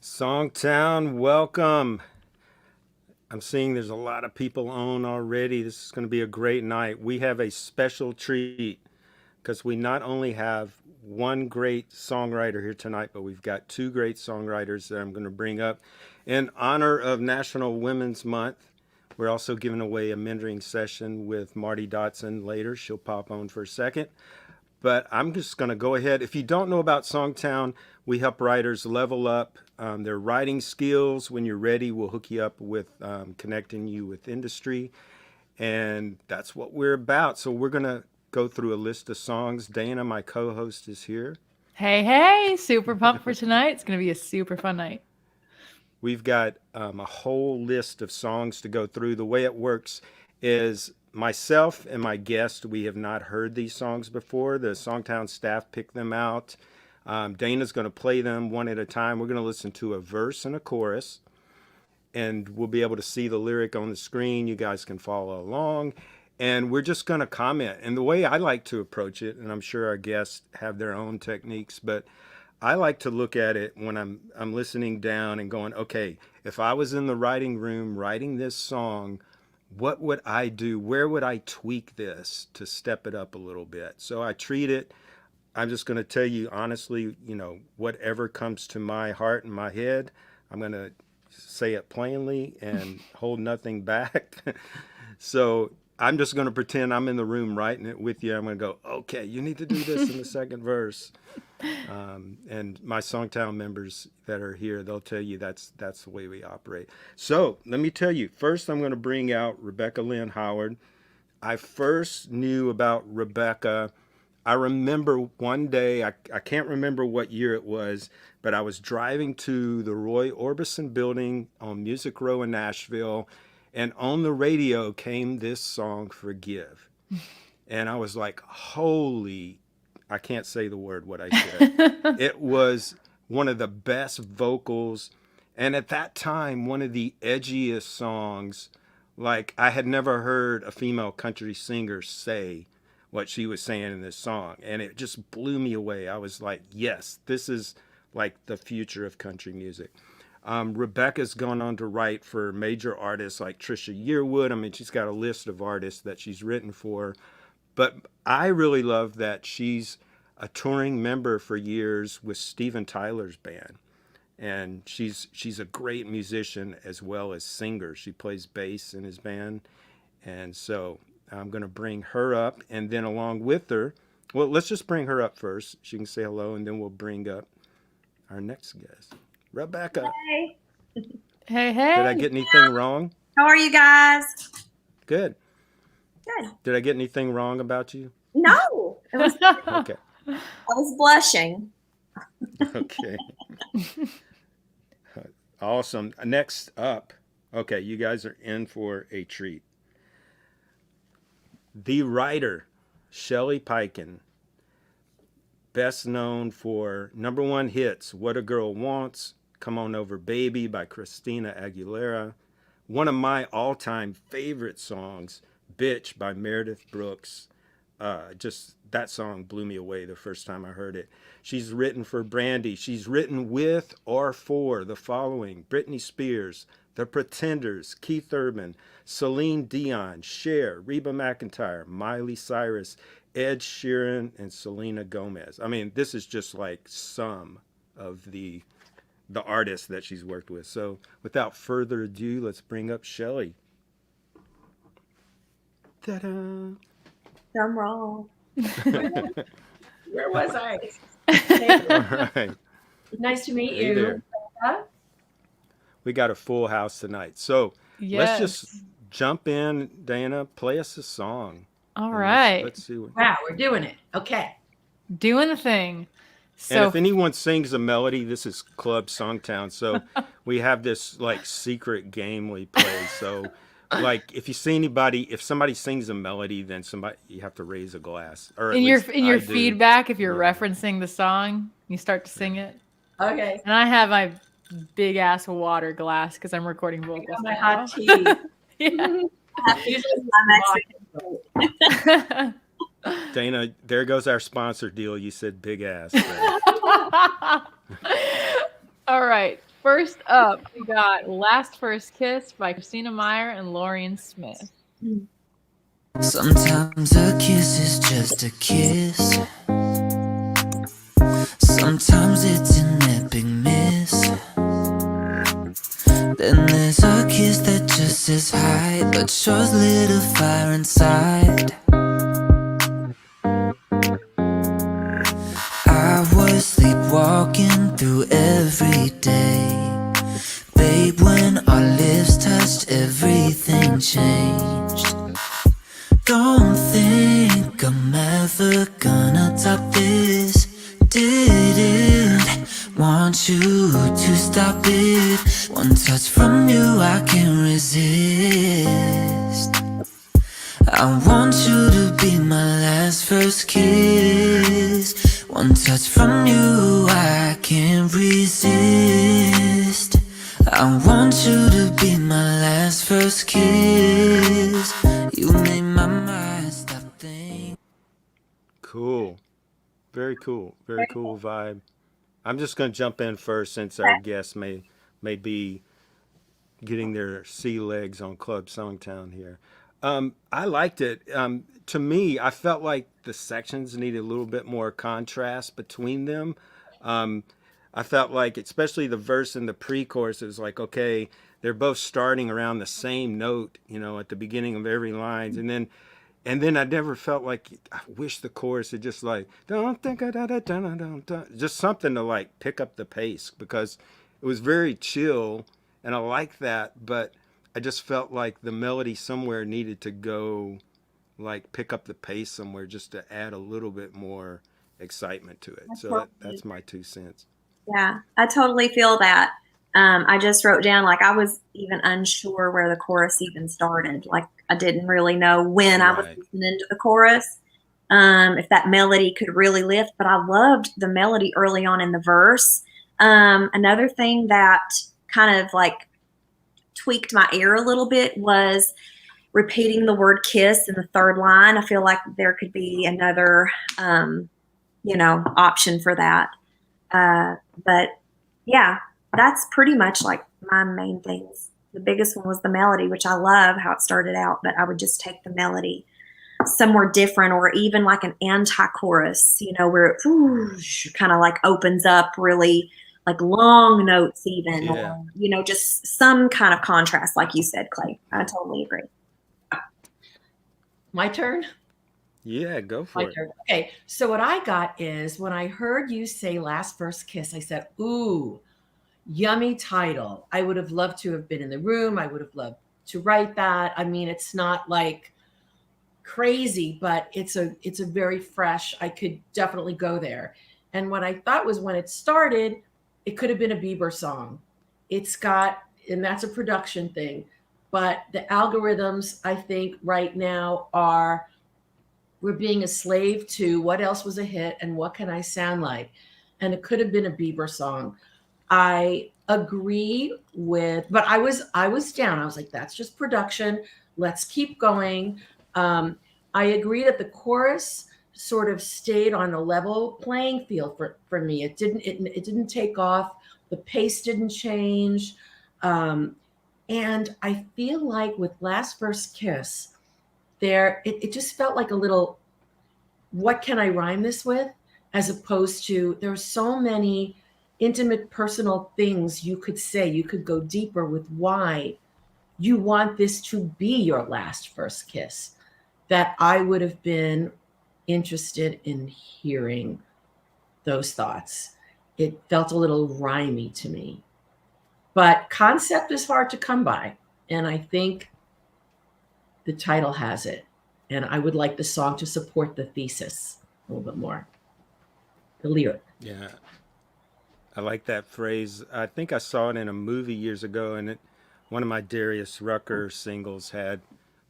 Songtown, welcome. I'm seeing there's a lot of people on already. This is going to be a great night. We have a special treat because we not only have one great songwriter here tonight, but we've got two great songwriters that I'm going to bring up in honor of National Women's Month. We're also giving away a mentoring session with Marty Dotson later. She'll pop on for a second. But I'm just going to go ahead. If you don't know about Songtown, we help writers level up their writing skills. When you're ready, we'll hook you up with connecting you with industry. And that's what we're about. So we're going to go through a list of songs. Dana, my co-host, is here. Hey, super pumped for tonight. It's going to be a super fun night. We've got a whole list of songs to go through. The way it works is myself and my guest, we have not heard these songs before. The Songtown staff picked them out. Dana's going to play them one at a time. We're going to listen to a verse and a chorus, and we'll be able to see the lyric on the screen. You guys can follow along, and we're just going to comment. And the way I like to approach it, and I'm sure our guests have their own techniques, but I like to look at it when I'm listening down and going, okay, if I was in the writing room writing this song, what would I do? Where would I tweak this to step it up a little bit? So I treat it, I'm just going to tell you honestly, whatever comes to my heart and my head, I'm going to say it plainly and hold nothing back. So I'm just going to pretend I'm in the room writing it with you. I'm going to go, okay, you need to do this in the second verse. And my Songtown members that are here, they'll tell you that's the way we operate. So let me tell you, first I'm going to bring out Rebecca Lynn Howard. I first knew about Rebecca. I remember one day, I can't remember what year it was, but I was driving to the Roy Orbison building on Music Row in Nashville, and on the radio came this song, Forgive. And I was like, holy, I can't say the word what I said. It was one of the best vocals, and at that time, one of the edgiest songs. Like, I had never heard a female country singer say what she was saying in this song, and it just blew me away. I was like, yes, this is like the future of country music. Rebecca's gone on to write for major artists like Trisha Yearwood. I mean, she's got a list of artists that she's written for. But I really love that she's a touring member for years with Steven Tyler's band. And she's a great musician as well as singer. She plays bass in his band. And so I'm going to bring her up. And then along with her, well, let's just bring her up first. She can say hello, and then we'll bring up our next guest, Rebecca. Hey. Hey. Did I get anything wrong? How are you guys? Good. Good. Did I get anything wrong about you? No. It was, Okay. I was blushing. Okay. Awesome. Next up, okay, you guys are in for a treat. The writer, Shelly Peiken, best known for #1 hits, What a Girl Wants, Come On Over Baby by Christina Aguilera, one of my all-time favorite songs, Bitch by Meredith Brooks. Just that song blew me away the first time I heard it. She's written for Brandy. She's written with or for the following: Britney Spears, The Pretenders, Keith Urban, Celine Dion, Cher, Reba McEntire, Miley Cyrus, Ed Sheeran, and Selena Gomez. I mean, this is just like some of the artists that she's worked with. So without further ado, let's bring up Shelly. Ta-da! I'm wrong. Where was I? All right. Nice to meet Hey you. there. We got a full house tonight. So let's just jump in, Dana. Play us a song. All And right. Let's see what. Wow, we're doing it. Okay. Doing the thing. And So if anyone sings a melody, this is Club SongTown. So we have this like secret game we play. So like if you see anybody, if somebody sings a melody, then you have to raise a glass. Or at in your least in your I do. feedback, if you're Yeah. referencing the song, you start to sing it. Okay. And I have my big ass water glass because I'm recording vocals. Got my now. hot tea. Yeah. I'm actually Dana, there goes our sponsor deal. You said big ass. All right. First up, we got Last First Kiss by Christina Meyer and Lorian Smith. Sometimes a kiss is just a kiss. Sometimes it's an epic miss. Then there's a kiss that just says hi, but shows little fire inside. I was sleepwalking through every day, babe, when our lips touched, everything changed. Don't think I'm ever gonna top this. Didn't want you to stop it. One touch from you I can't resist. I want you to be my last first kiss. One touch from you I can't resist. I want you to be my last first kiss. You made my mind stop thinking. Cool. Very cool. Very cool vibe. I'm just going to jump in first since our guests may be getting their sea legs on Club Songtown here. I liked it. To me, I felt like the sections needed a little bit more contrast between them. I felt like, especially the verse and the pre-chorus, it was like, okay, they're both starting around the same note, at the beginning of every lines, and then I never felt like I wish the chorus had just like don't think just something to like pick up the pace, because it was very chill and I like that, but I just felt like the melody somewhere needed to go like pick up the pace somewhere just to add a little bit more excitement to it. So that's my 2 cents. Yeah, I totally feel that. I just wrote down, like, I was even unsure where the chorus even started. Like, I didn't really know when I was Right. listening to the chorus, if that melody could really lift. But I loved the melody early on in the verse. Another thing that kind of like tweaked my ear a little bit was repeating the word kiss in the third line. I feel like there could be another, option for that. But yeah, that's pretty much like my main things. The biggest one was the melody, which I love how it started out, but I would just take the melody somewhere different, or even like an anti-chorus, where it kind of like opens up really like long notes even, Yeah. or, just some kind of contrast, like you said, Clay. I totally agree. My turn? Yeah, go for My it. turn. Okay. So what I got is when I heard you say Last First Kiss, I said, ooh, yummy title. I would have loved to have been in the room. I would have loved to write that. I mean, it's not like crazy, but it's a very fresh, I could definitely go there. And what I thought was, when it started, it could have been a Bieber song. It's got, and that's a production thing, but the algorithms, I think right now are, we're being a slave to what else was a hit and what can I sound like? And it could have been a Bieber song. I agree with, but I was down. I was like, that's just production. Let's keep going. I agree that the chorus sort of stayed on a level playing field for me. It didn't take off. The pace didn't change. And I feel like with Last First Kiss, it just felt like a little, what can I rhyme this with? As opposed to, there are so many intimate personal things you could say. You could go deeper with why you want this to be your last first kiss, that I would have been interested in hearing those thoughts. It felt a little rhymey to me, but concept is hard to come by. And I think the title has it. And I would like the song to support the thesis a little bit more. The lyric. Yeah. I like that phrase. I think I saw it in a movie years ago, and one of my Darius Rucker singles had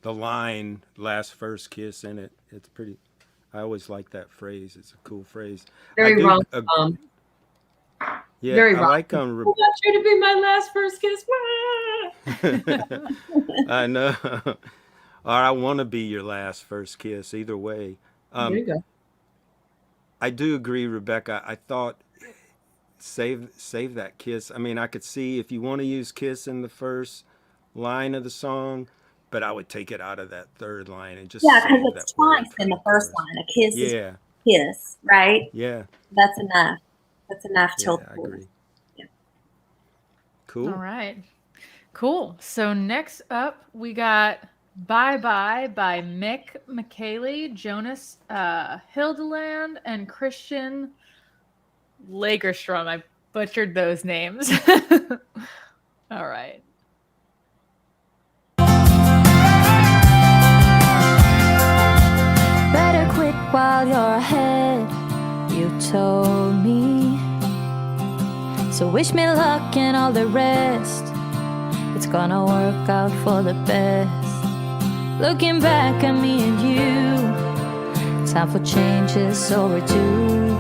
the line "last first kiss" in it. It's pretty. I always like that phrase. It's a cool phrase. Very I do wrong. Yeah, Very I wrong. like I want you to be my last first kiss. I know. Or I want to be your last first kiss. Either way. There you go. I do agree, Rebecca. I thought save that kiss. I mean, I could see if you want to use kiss in the first line of the song, but I would take it out of that third line and just Yeah, because save it's that word twice for in the the first chorus. line. A kiss is Yeah, kiss, right? yeah, That's enough. That's enough till yeah, the I chorus. agree. Yeah. Cool. All right. Cool. So next up, we got Bye Bye by Mick McKaylee, Jonas Hildeland, and Christian Lagerstrom. I butchered those names. All right. Better quit while you're ahead, you told me. So wish me luck and all the rest. It's gonna work out for the best. Looking back at me and you, time for change is overdue.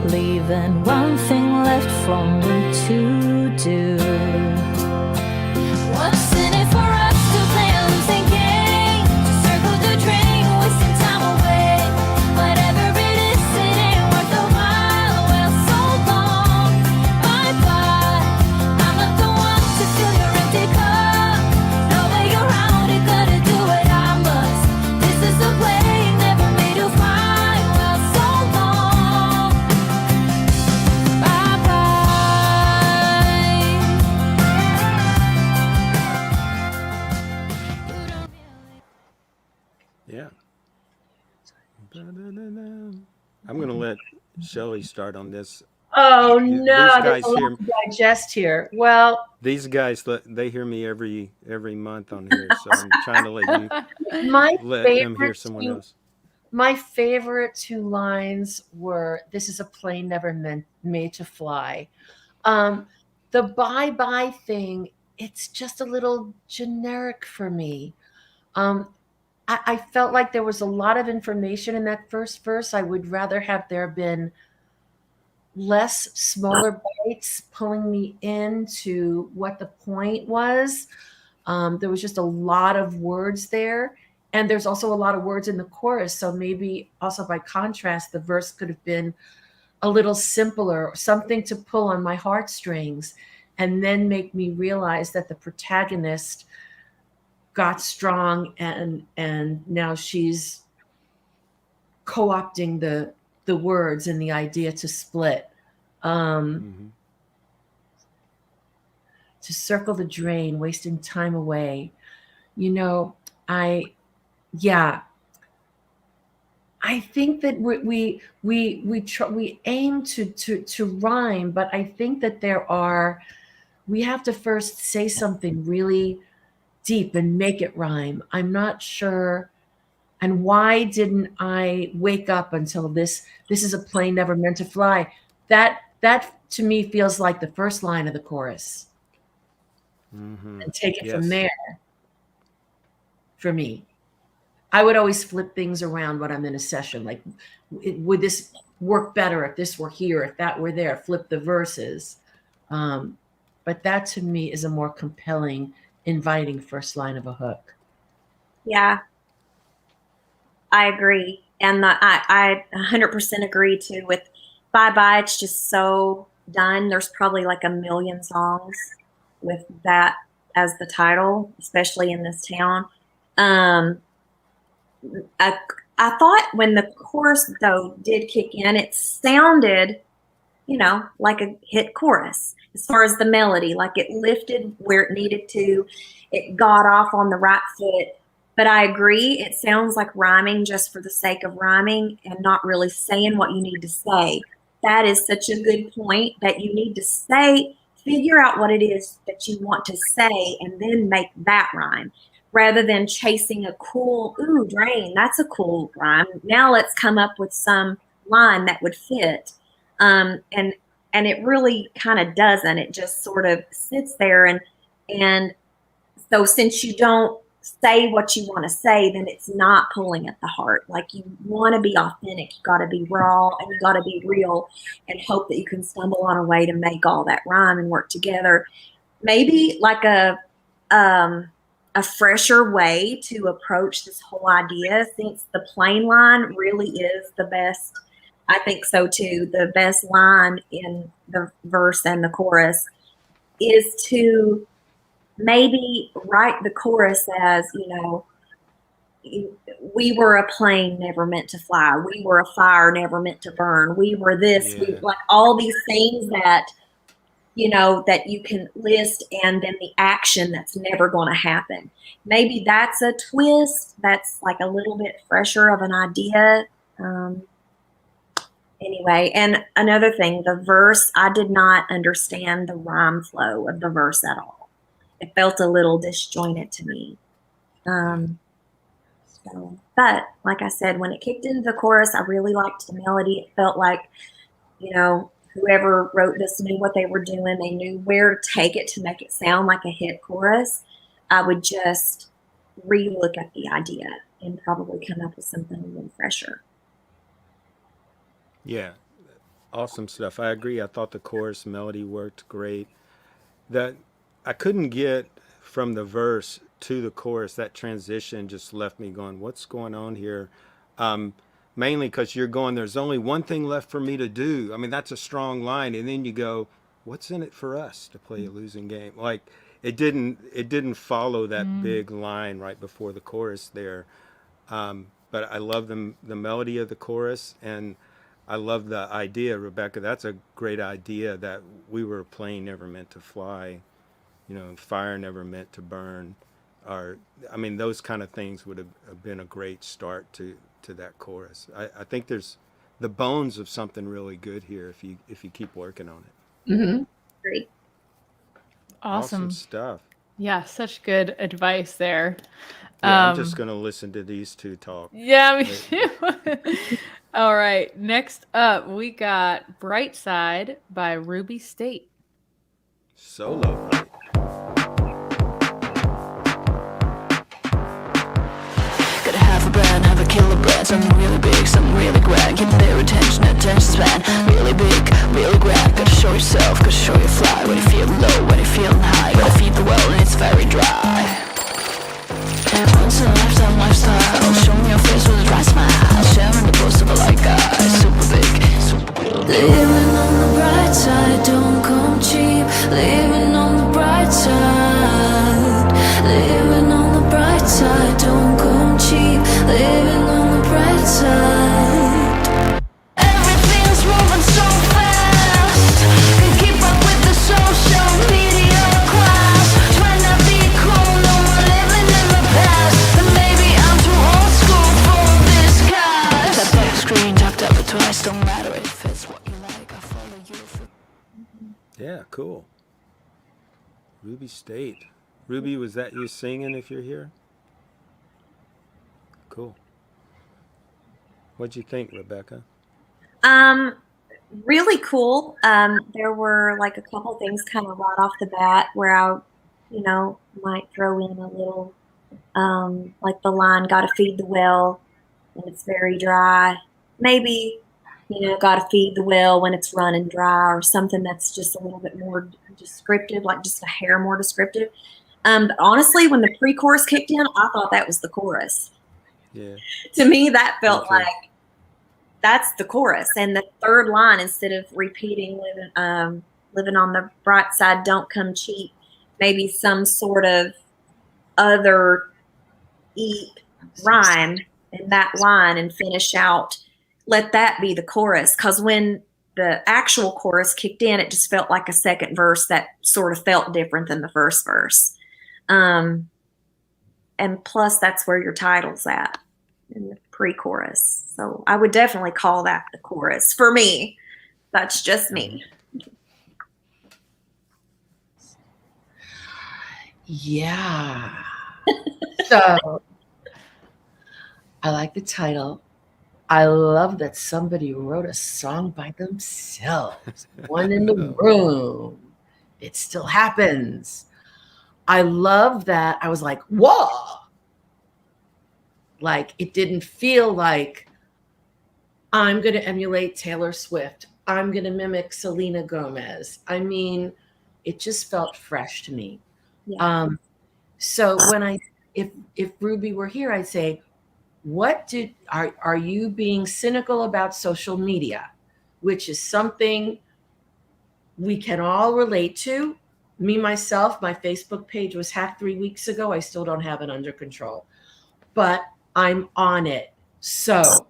Leaving one thing left for me to do. What's in it for us to play a losing game? To circle the drain, wasting time away. Whatever it is, it ain't worth the while. Well, so long, bye bye. I'm not the one to fill your empty cup. No way around it, gotta do what I must. This is the way, never made to find. Well, so long, bye bye. Yeah. I'm gonna let Shelly start on this. Oh These no, guys there's a lot here- to digest here. Well, These guys, they hear me every month on here, so I'm trying to let my them hear favorite someone two, else. my favorite two lines were, "This is a plane never made to fly." The bye bye thing, it's just a little generic for me. I felt like there was a lot of information in that first verse. I would rather have there been less smaller bites pulling me into what the point was. There was just a lot of words there. And there's also a lot of words in the chorus. So maybe also by contrast, the verse could have been a little simpler, something to pull on my heartstrings, and then make me realize that the protagonist got strong and now she's co-opting the words and the idea to split. To circle the drain, wasting time away. You know, I think that we aim to rhyme, but I think that we have to first say something really deep and make it rhyme. I'm not sure. And why didn't I wake up until this is a plane never meant to fly? That to me feels like the first line of the chorus. And take it from there. For me, I would always flip things around when I'm in a session. Like, would this work better if this were here, if that were there? Flip the verses. But that to me is a more compelling, inviting first line of a hook. Yeah, I agree. And I 100% agree too with Bye Bye. It's just so done. There's probably like a million songs with that as the title, especially in this town. I thought when the chorus though did kick in, it sounded, like a hit chorus as far as the melody, like it lifted where it needed to. It got off on the right foot. But I agree, it sounds like rhyming just for the sake of rhyming and not really saying what you need to say. That is such a good point, that you need to figure out what it is that you want to say and then make that rhyme rather than chasing a cool, ooh, drain, that's a cool rhyme. Now let's come up with some line that would fit. And it really kind of doesn't. It just sort of sits there. And so since you don't say what you want to say, then it's not pulling at the heart. Like, you want to be authentic. You got to be raw and you got to be real and hope that you can stumble on a way to make all that rhyme and work together. Maybe like a fresher way to approach this whole idea, since the plain line really is the best I think so too. The best line in the verse and the chorus is to maybe write the chorus as, we were a plane never meant to fly. We were a fire never meant to burn. We were this, Yeah. like all these things that, that you can list, and then the action that's never going to happen. Maybe that's a twist. That's like a little bit fresher of an idea. Anyway, and another thing, the verse, I did not understand the rhyme flow of the verse at all. It felt a little disjointed to me. But like I said, when it kicked into the chorus, I really liked the melody. It felt like, whoever wrote this knew what they were doing. They knew where to take it to make it sound like a hit chorus. I would just re-look at the idea and probably come up with something a little fresher. Yeah, awesome stuff. I agree. I thought the chorus melody worked great. That I couldn't get from the verse to the chorus. That transition just left me going, "What's going on here?" Mainly because you're going, "There's only one thing left for me to do." I mean, that's a strong line, and then you go, "What's in it for us to play a losing game?" Like it didn't follow that big line right before the chorus there. But I love the melody of the chorus, and I love the idea, Rebecca. That's a great idea, that we were a plane never meant to fly, fire never meant to burn. Or, I mean, those kind of things would have been a great start to that chorus. I think there's the bones of something really good here if you keep working on it. Mm-hmm. Great. Awesome. Stuff. Yeah, such good advice there. Yeah, I'm just gonna listen to these two talk. Yeah, me too. All right. Next up, we got Bright Side by Ruby State. Solo. Gotta have a brand, have a killer brand. Something really big, something really grand. Keep their attention span. Really big, really grand. Gotta show yourself, gotta show you fly. When you're feeling low, when you're feeling high. Gotta feed the world and it's very dry. Once in a lifetime lifestyle. Show me your face with a dry smile. Sharing the post of a light guy. Super big, super cool. Living on the bright side, don't come cheap. Living on the bright side. Living on the bright side, don't come cheap. Living on the bright side. Everything's moving so fast. Can keep up with the social media class. Trying to be cool, no more living in the past. And maybe I'm too old school for this cast. Tap back screen, tapped up it twice. Don't matter if it's what you like. I follow you for. Yeah, cool. Ruby State. Ruby, was that you singing if you're here? Cool. What'd you think, Rebecca? Really cool. There were like a couple things kind of right off the bat where I, might throw in a little, like the line, "Gotta feed the well when it's very dry." Maybe, gotta feed the well when it's running dry, or something that's just a little bit more descriptive, like just a hair more descriptive. But honestly, when the pre-chorus kicked in, I thought that was the chorus. Yeah. To me, that felt Okay. like that's the chorus. And the third line, instead of repeating living on the bright side, don't come cheap, maybe some sort of other rhyme in that line and finish out, let that be the chorus. Because when the actual chorus kicked in, it just felt like a second verse that sort of felt different than the first verse. And plus, that's where your title's at, in the pre-chorus. So I would definitely call that the chorus for me. That's just me. Yeah. So I like the title. I love that somebody wrote a song by themselves. One in the room. It still happens. I love that. I was like, whoa. Like, it didn't feel like I'm going to emulate Taylor Swift. I'm going to mimic Selena Gomez. I mean, it just felt fresh to me. Yeah. So when if Ruby were here, I'd say, are you being cynical about social media, which is something we can all relate to. Me, myself, my Facebook page was hacked 3 weeks ago. I still don't have it under control, but I'm on it. So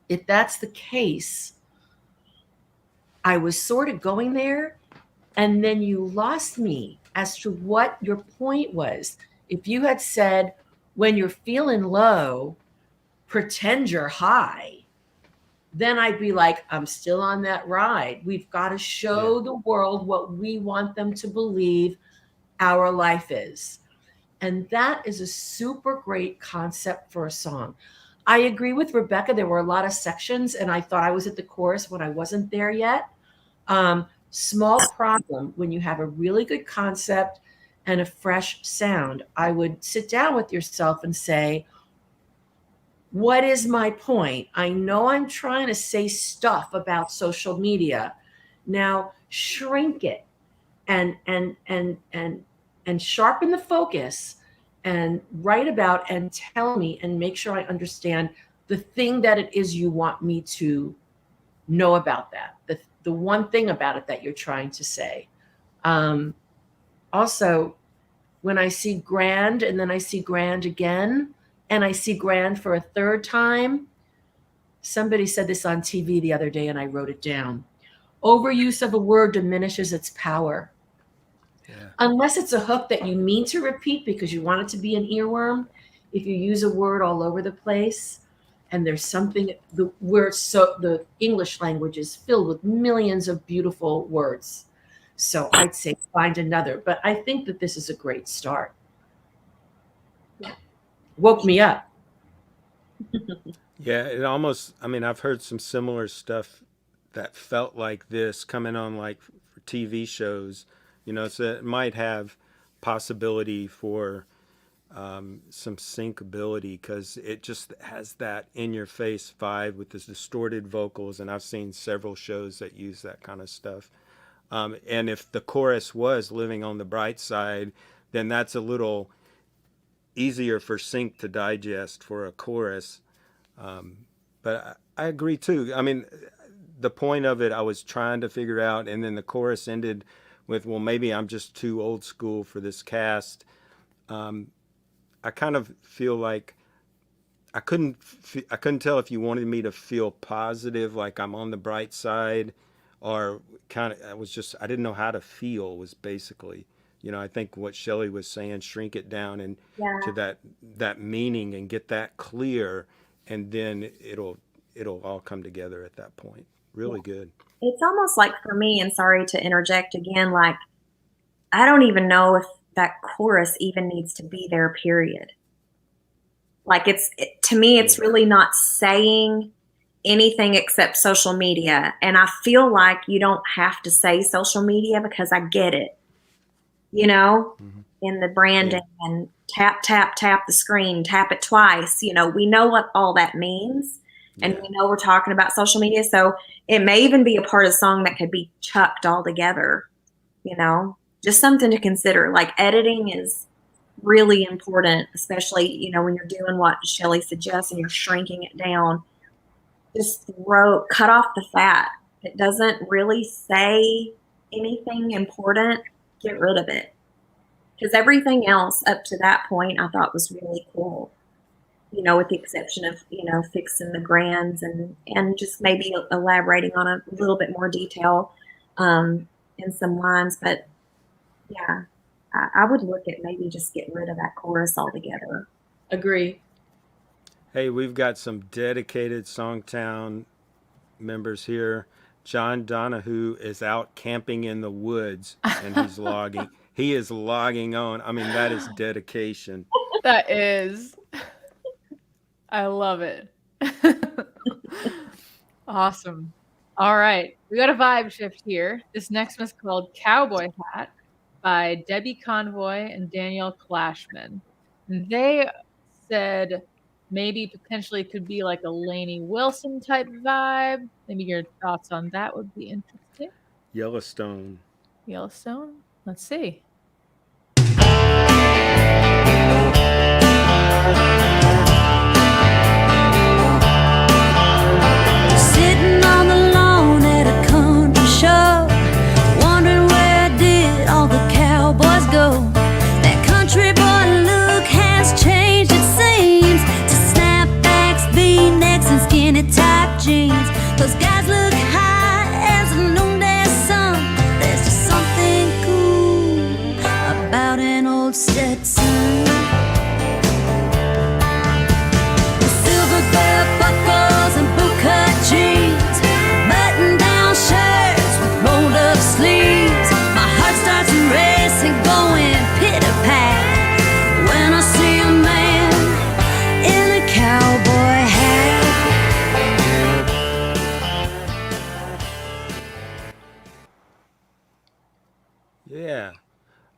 if that's the case, I was sort of going there, and then you lost me as to what your point was. If you had said, when you're feeling low, pretend you're high, then I'd be like, I'm still on that ride. We've got to show the world what we want them to believe our life is. And that is a super great concept for a song. I agree with Rebecca. There were a lot of sections, and I thought I was at the chorus when I wasn't there yet. Small problem when you have a really good concept and a fresh sound. I would sit down with yourself and say, what is my point? I know I'm trying to say stuff about social media. Now shrink it and sharpen the focus and write about and tell me and make sure I understand the thing that it is you want me to know about that. The one thing about it that you're trying to say. Also, when I see grand and then I see grand again, and I see grand for a third time, somebody said this on TV the other day and I wrote it down. Overuse of a word diminishes its power. Yeah. Unless it's a hook that you mean to repeat because you want it to be an earworm. If you use a word all over the place and there's something, the English language is filled with millions of beautiful words. So I'd say find another, but I think that this is a great start. Woke me up. Yeah, it almost, I mean, I've heard some similar stuff that felt like this coming on like for TV shows, you know, so it might have possibility for some syncability because it just has that in your face vibe with this distorted vocals. And I've seen several shows that use that kind of stuff. And if the chorus was living on the bright side, then that's a little easier for sync to digest for a chorus. But I agree too. I mean, the point of it, I was trying to figure out, and then the chorus ended with, well, maybe I'm just too old school for this cast. I kind of feel like I couldn't tell if you wanted me to feel positive, like I'm on the bright side, or kind of, I didn't know how to feel was basically. You know, I think what Shelly was saying, shrink it down and to that meaning and get that clear, and then it'll all come together at that point. Really good. It's almost like for me, and sorry to interject again, like I don't even know if that chorus even needs to be there, period. Like to me, it's really not saying anything except social media. And I feel like you don't have to say social media because I get it. You know, in the branding and tap the screen, tap it twice. You know, we know what all that means, and we know we're talking about social media. So it may even be a part of the song that could be chucked all together, you know, just something to consider. Like editing is really important, especially, you know, when you're doing what Shelly suggests and you're shrinking it down. Just cut off the fat. If it doesn't really say anything important, get rid of it. Because everything else up to that point I thought was really cool. You know, with the exception of, you know, fixing the grands and just maybe elaborating on a little bit more detail in some lines. But yeah, I would look at maybe just getting rid of that chorus altogether. Agree. Hey, we've got some dedicated SongTown members here. John Donahue is out camping in the woods and he's logging. He is logging on. I mean, that is dedication. That is. I love it. Awesome. All right. We got a vibe shift here. This next one's called Cowboy Hat by Debbie Convoy and Danielle Clashman. And they said maybe potentially could be like a Lainey Wilson type vibe. Maybe your thoughts on that would be interesting. Yellowstone. Let's see.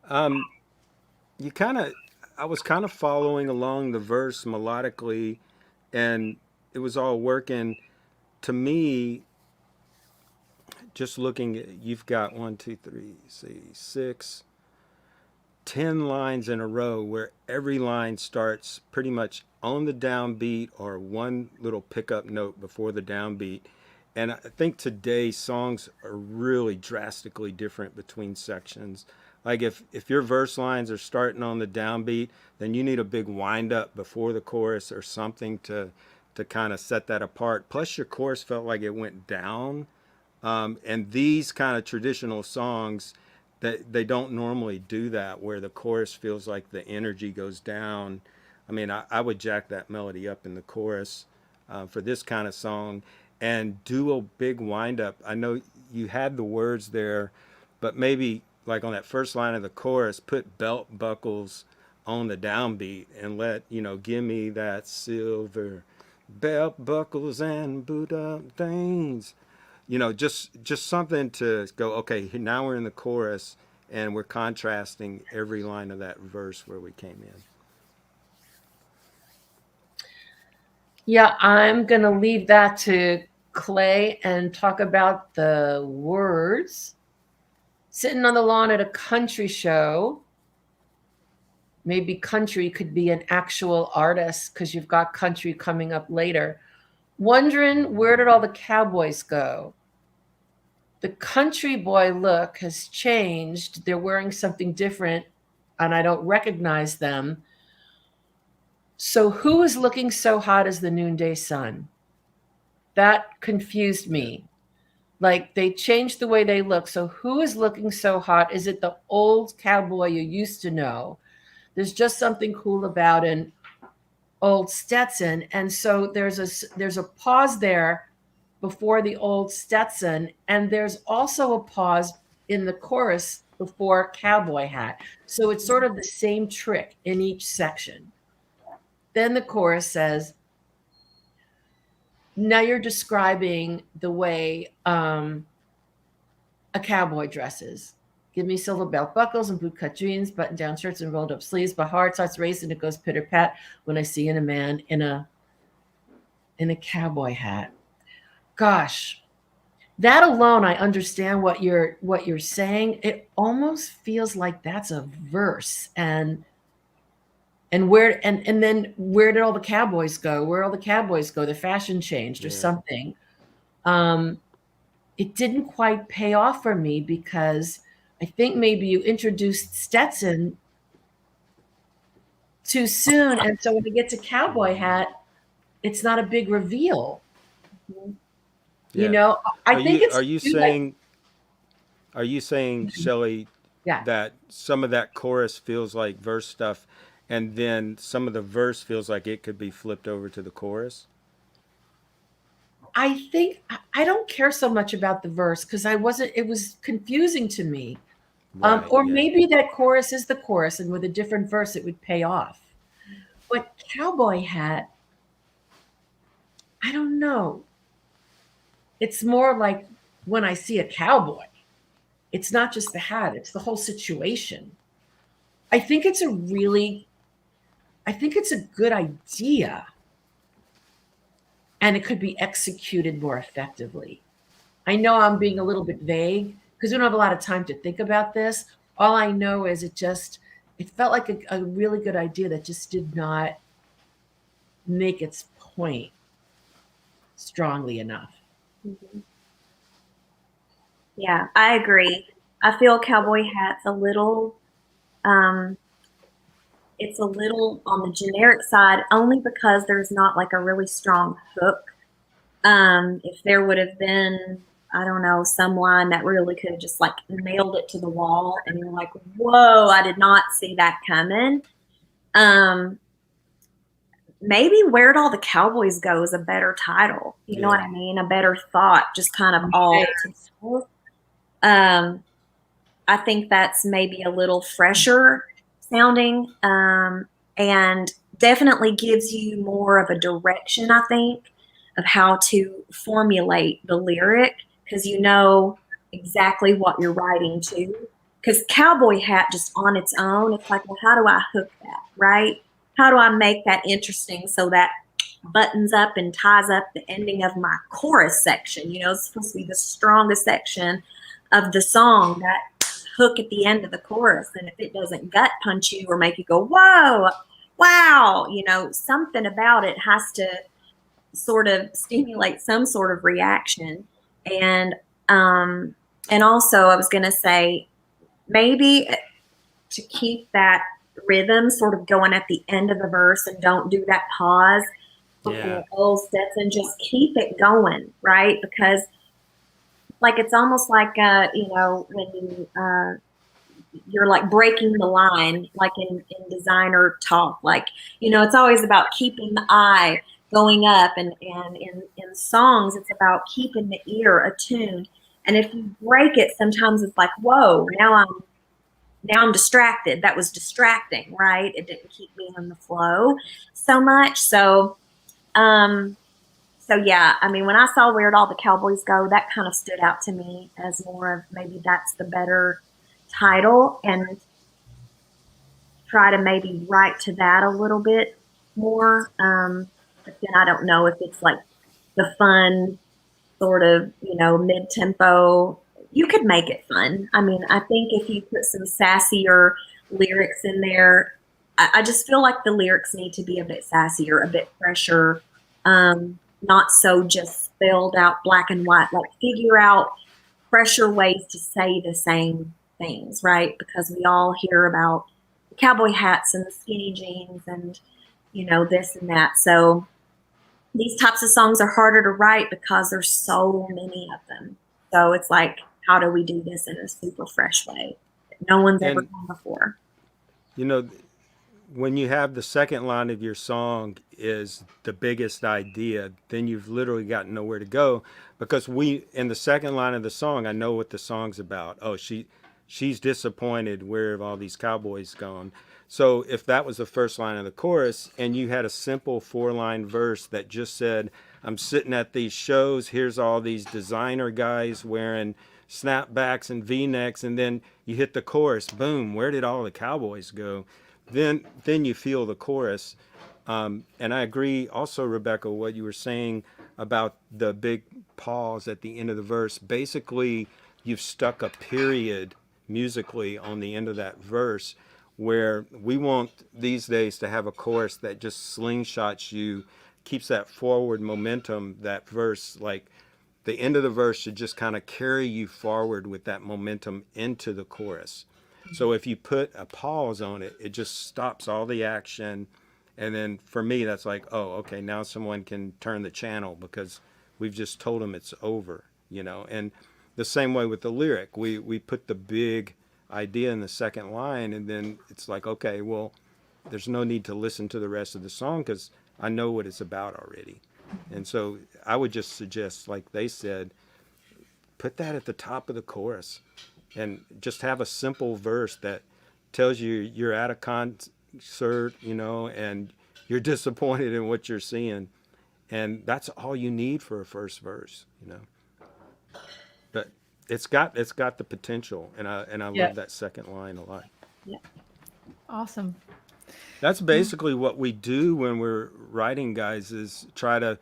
You kind of, I was kind of following along the verse melodically, and it was all working. To me, just looking at, you've got one, two, three, see, six, 10 lines in a row where every line starts pretty much on the downbeat or one little pickup note before the downbeat. And I think today songs are really drastically different between sections. Like if your verse lines are starting on the downbeat, then you need a big wind up before the chorus or something to kind of set that apart. Plus your chorus felt like it went down. And these kind of traditional songs, that they don't normally do that, where the chorus feels like the energy goes down. I mean, I would jack that melody up in the chorus for this kind of song and do a big wind up. I know you had the words there, but maybe like on that first line of the chorus, put belt buckles on the downbeat and let, give me that silver belt buckles and boot up things. Just something to go, okay, now we're in the chorus and we're contrasting every line of that verse where we came in. Yeah, I'm going to leave that to Clay and talk about the words. Sitting on the lawn at a country show. Maybe country could be an actual artist because you've got country coming up later. Wondering, where did all the cowboys go? The country boy look has changed. They're wearing something different and I don't recognize them. So who is looking so hot as the noonday sun? That confused me. Like they changed the way they look. So who is looking so hot? Is it the old cowboy you used to know? There's just something cool about an old Stetson. And so there's a pause there before the old Stetson. And there's also a pause in the chorus before Cowboy Hat. So it's sort of the same trick in each section. Then the chorus says, now you're describing the way a cowboy dresses. Give me silver belt buckles and bootcut jeans, button-down shirts and rolled-up sleeves. My heart starts racing. It goes pitter-pat when I see a man in a cowboy hat. Gosh, that alone, I understand what you're saying. It almost feels like that's a verse. And then where did all the cowboys go? Where all the cowboys go? The fashion changed or something. It didn't quite pay off for me because I think maybe you introduced Stetson too soon. And so when we get to Cowboy Hat, it's not a big reveal. Yeah. I think it's. Are you saying, Shelly, that some of that chorus feels like verse stuff, and then some of the verse feels like it could be flipped over to the chorus? I think I don't care so much about the verse because it was confusing to me. Maybe that chorus is the chorus, and with a different verse, it would pay off. But Cowboy Hat, I don't know. It's more like when I see a cowboy. It's not just the hat, it's the whole situation. I think it's a good idea. And it could be executed more effectively. I know I'm being a little bit vague because we don't have a lot of time to think about this. All I know is it felt like a really good idea that just did not make its point strongly enough. Mm-hmm. Yeah, I agree. I feel Cowboy Hat's a little, it's a little on the generic side only because there's not like a really strong hook. If there would have been, I don't know, some line that really could have just like nailed it to the wall and you're like, whoa, I did not see that coming. Maybe Where'd All the Cowboys Go is a better title. You know what I mean? A better thought, just kind of all together. I think that's maybe a little fresher sounding, and definitely gives you more of a direction, I think, of how to formulate the lyric because you know exactly what you're writing to. because Cowboy Hat just on its own, it's like, well, how do I hook that, right? How do I make that interesting so that buttons up and ties up the ending of my chorus section? You know, it's supposed to be the strongest section of the song, that hook at the end of the chorus. And if it doesn't gut punch you or make you go, whoa, wow, you know, something about it has to sort of stimulate some sort of reaction. And also I was going to say, maybe to keep that rhythm sort of going at the end of the verse and don't do that pause before old steps, and just keep it going, right? Because like, it's almost like, you know, when you're like breaking the line, like in designer talk, like, you know, it's always about keeping the eye going up, and in songs, it's about keeping the ear attuned. And if you break it, sometimes it's like, whoa, now I'm distracted. That was distracting, right? It didn't keep me in the flow so much. So yeah, I mean, when I saw Where'd All the Cowboys Go, that kind of stood out to me as more of, maybe that's the better title, and try to maybe write to that a little bit more. But then I don't know if it's like the fun sort of, you know, mid-tempo. You could make it fun. I mean, I think if you put some sassier lyrics in there, I just feel like the lyrics need to be a bit sassier, a bit fresher, not so just spelled out black and white. Like, figure out fresher ways to say the same things, right? Because we all hear about the cowboy hats and the skinny jeans and, you know, this and that. So these types of songs are harder to write because there's so many of them. So it's like, how do we do this in a super fresh way that no one's ever done before? You know, when you have the second line of your song is the biggest idea, then you've literally got nowhere to go, because in the second line of the song, I know what the song's about. Oh, she's disappointed. Where have all these cowboys gone? So if that was the first line of the chorus and you had a simple 4-line verse that just said, I'm sitting at these shows, here's all these designer guys wearing snapbacks and V-necks, and then you hit the chorus, boom, where did all the cowboys go? Then you feel the chorus. And I agree also, Rebecca, what you were saying about the big pause at the end of the verse. Basically, you've stuck a period musically on the end of that verse, where we want these days to have a chorus that just slingshots you, keeps that forward momentum, that verse, like the end of the verse should just kind of carry you forward with that momentum into the chorus. So if you put a pause on it, it just stops all the action. And then for me, that's like, oh, okay, now someone can turn the channel because we've just told them it's over, you know. And the same way with the lyric, we put the big idea in the second line, and then it's like, okay, well, there's no need to listen to the rest of the song because I know what it's about already. And so I would just suggest, like they said, put that at the top of the chorus and just have a simple verse that tells you you're at a concert, you know, and you're disappointed in what you're seeing. And that's all you need for a first verse, you know. But it's got the potential, and I love that second line a lot. Yeah. Awesome. That's basically what we do when we're writing, guys, is try to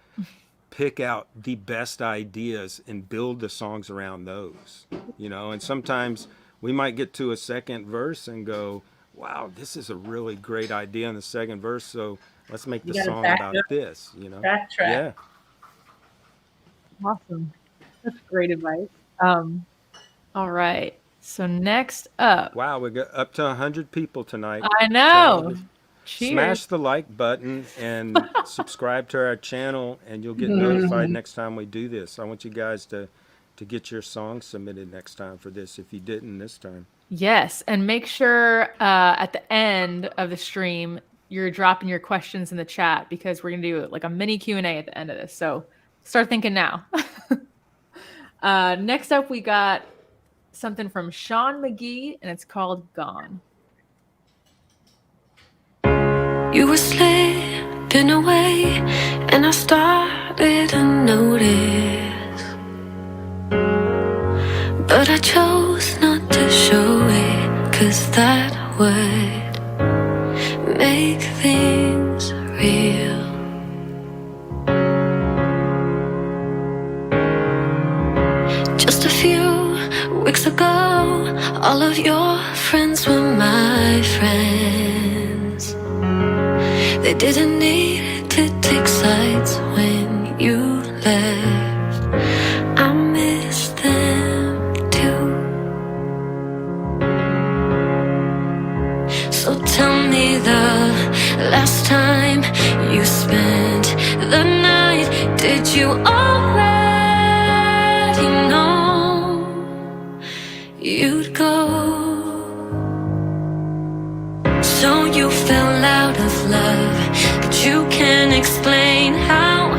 pick out the best ideas and build the songs around those, you know. And sometimes we might get to a second verse and go, wow, this is a really great idea in the second verse, so let's make the song about this, you know. Backtrack. Yeah. Awesome. That's great advice. All right. So next up. Wow, we got up to 100 people tonight. I know. So Cheers. smash the like button and subscribe to our channel, and you'll get notified next time we do this. I want you guys to get your song submitted next time for this if you didn't this time. Yes, and make sure at the end of the stream you're dropping your questions in the chat, because we're gonna do like a mini Q&A at the end of this. So start thinking now. Next up, we got something from Sean McGee, and it's called "Gone." You were slipping away, and I started to notice, but I chose not to show it. would make things real. Just a few weeks ago, all of your friends were my friends. They didn't need to take sides when you left. I miss them too. So tell me the last time you spent the night. Did you already know you'd go? So you fell out of love, but you can't explain how.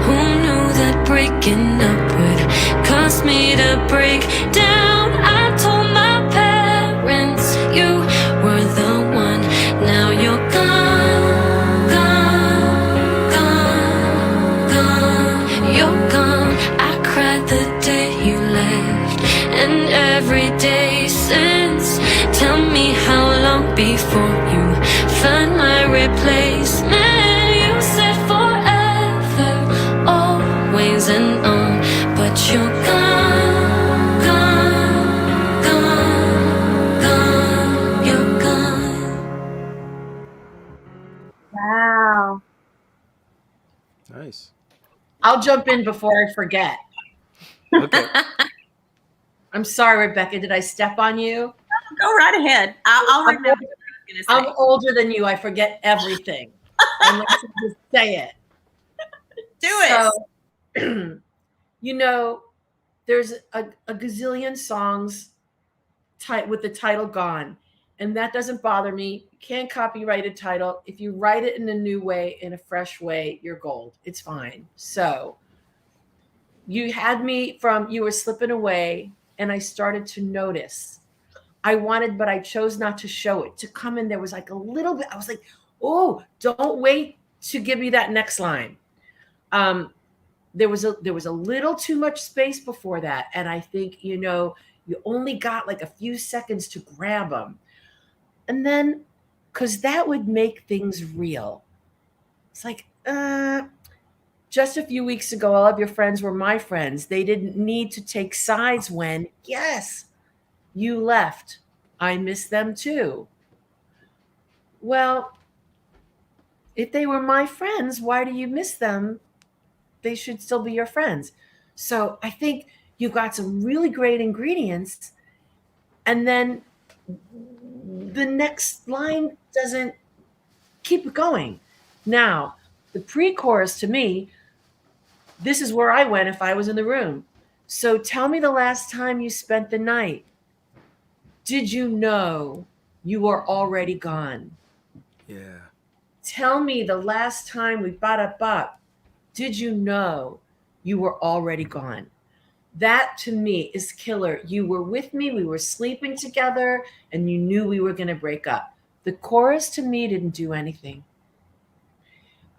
Who knew that breaking up would cause me to break down? I told my parents you were the one. Now you're gone, gone, gone, gone. You're gone. I cried the day you left, and every day since. Tell me how long before you find my replacement. You said forever, always and on, but you're gone, gone, gone, gone. You're gone. Wow. Nice. I'll jump in before I forget. Okay. I'm sorry, Rebecca. Did I step on you? Go right ahead. I'll remember what I I'm was going older than you. I forget everything. Unless I just say it. to say. Do it. So, you know, there's a gazillion songs with the title gone. And that doesn't bother me. You can't copyright a title. If you write it in a new way, in a fresh way, you're gold. It's fine. So you had me from, you were slipping away, and I started to notice. I wanted, but I chose not to show it. To come in, there was like a little bit, I was like, oh, don't wait to give me that next line. There was a little too much space before that. And I think, you know, you only got like a few seconds to grab them. And then, because that would make things real. It's like, just a few weeks ago, all of your friends were my friends. They didn't need to take sides when, yes, you left. I miss them too. Well, if they were my friends, why do you miss them? They should still be your friends. So I think you got some really great ingredients. And then the next line doesn't keep going. Now, the pre-chorus to me, this is where I went if I was in the room. So tell me the last time you spent the night. Did you know you were already gone? Yeah. Tell me the last time we bop. Did you know you were already gone? That to me is killer. You were with me, we were sleeping together, and you knew we were going to break up. The chorus to me didn't do anything.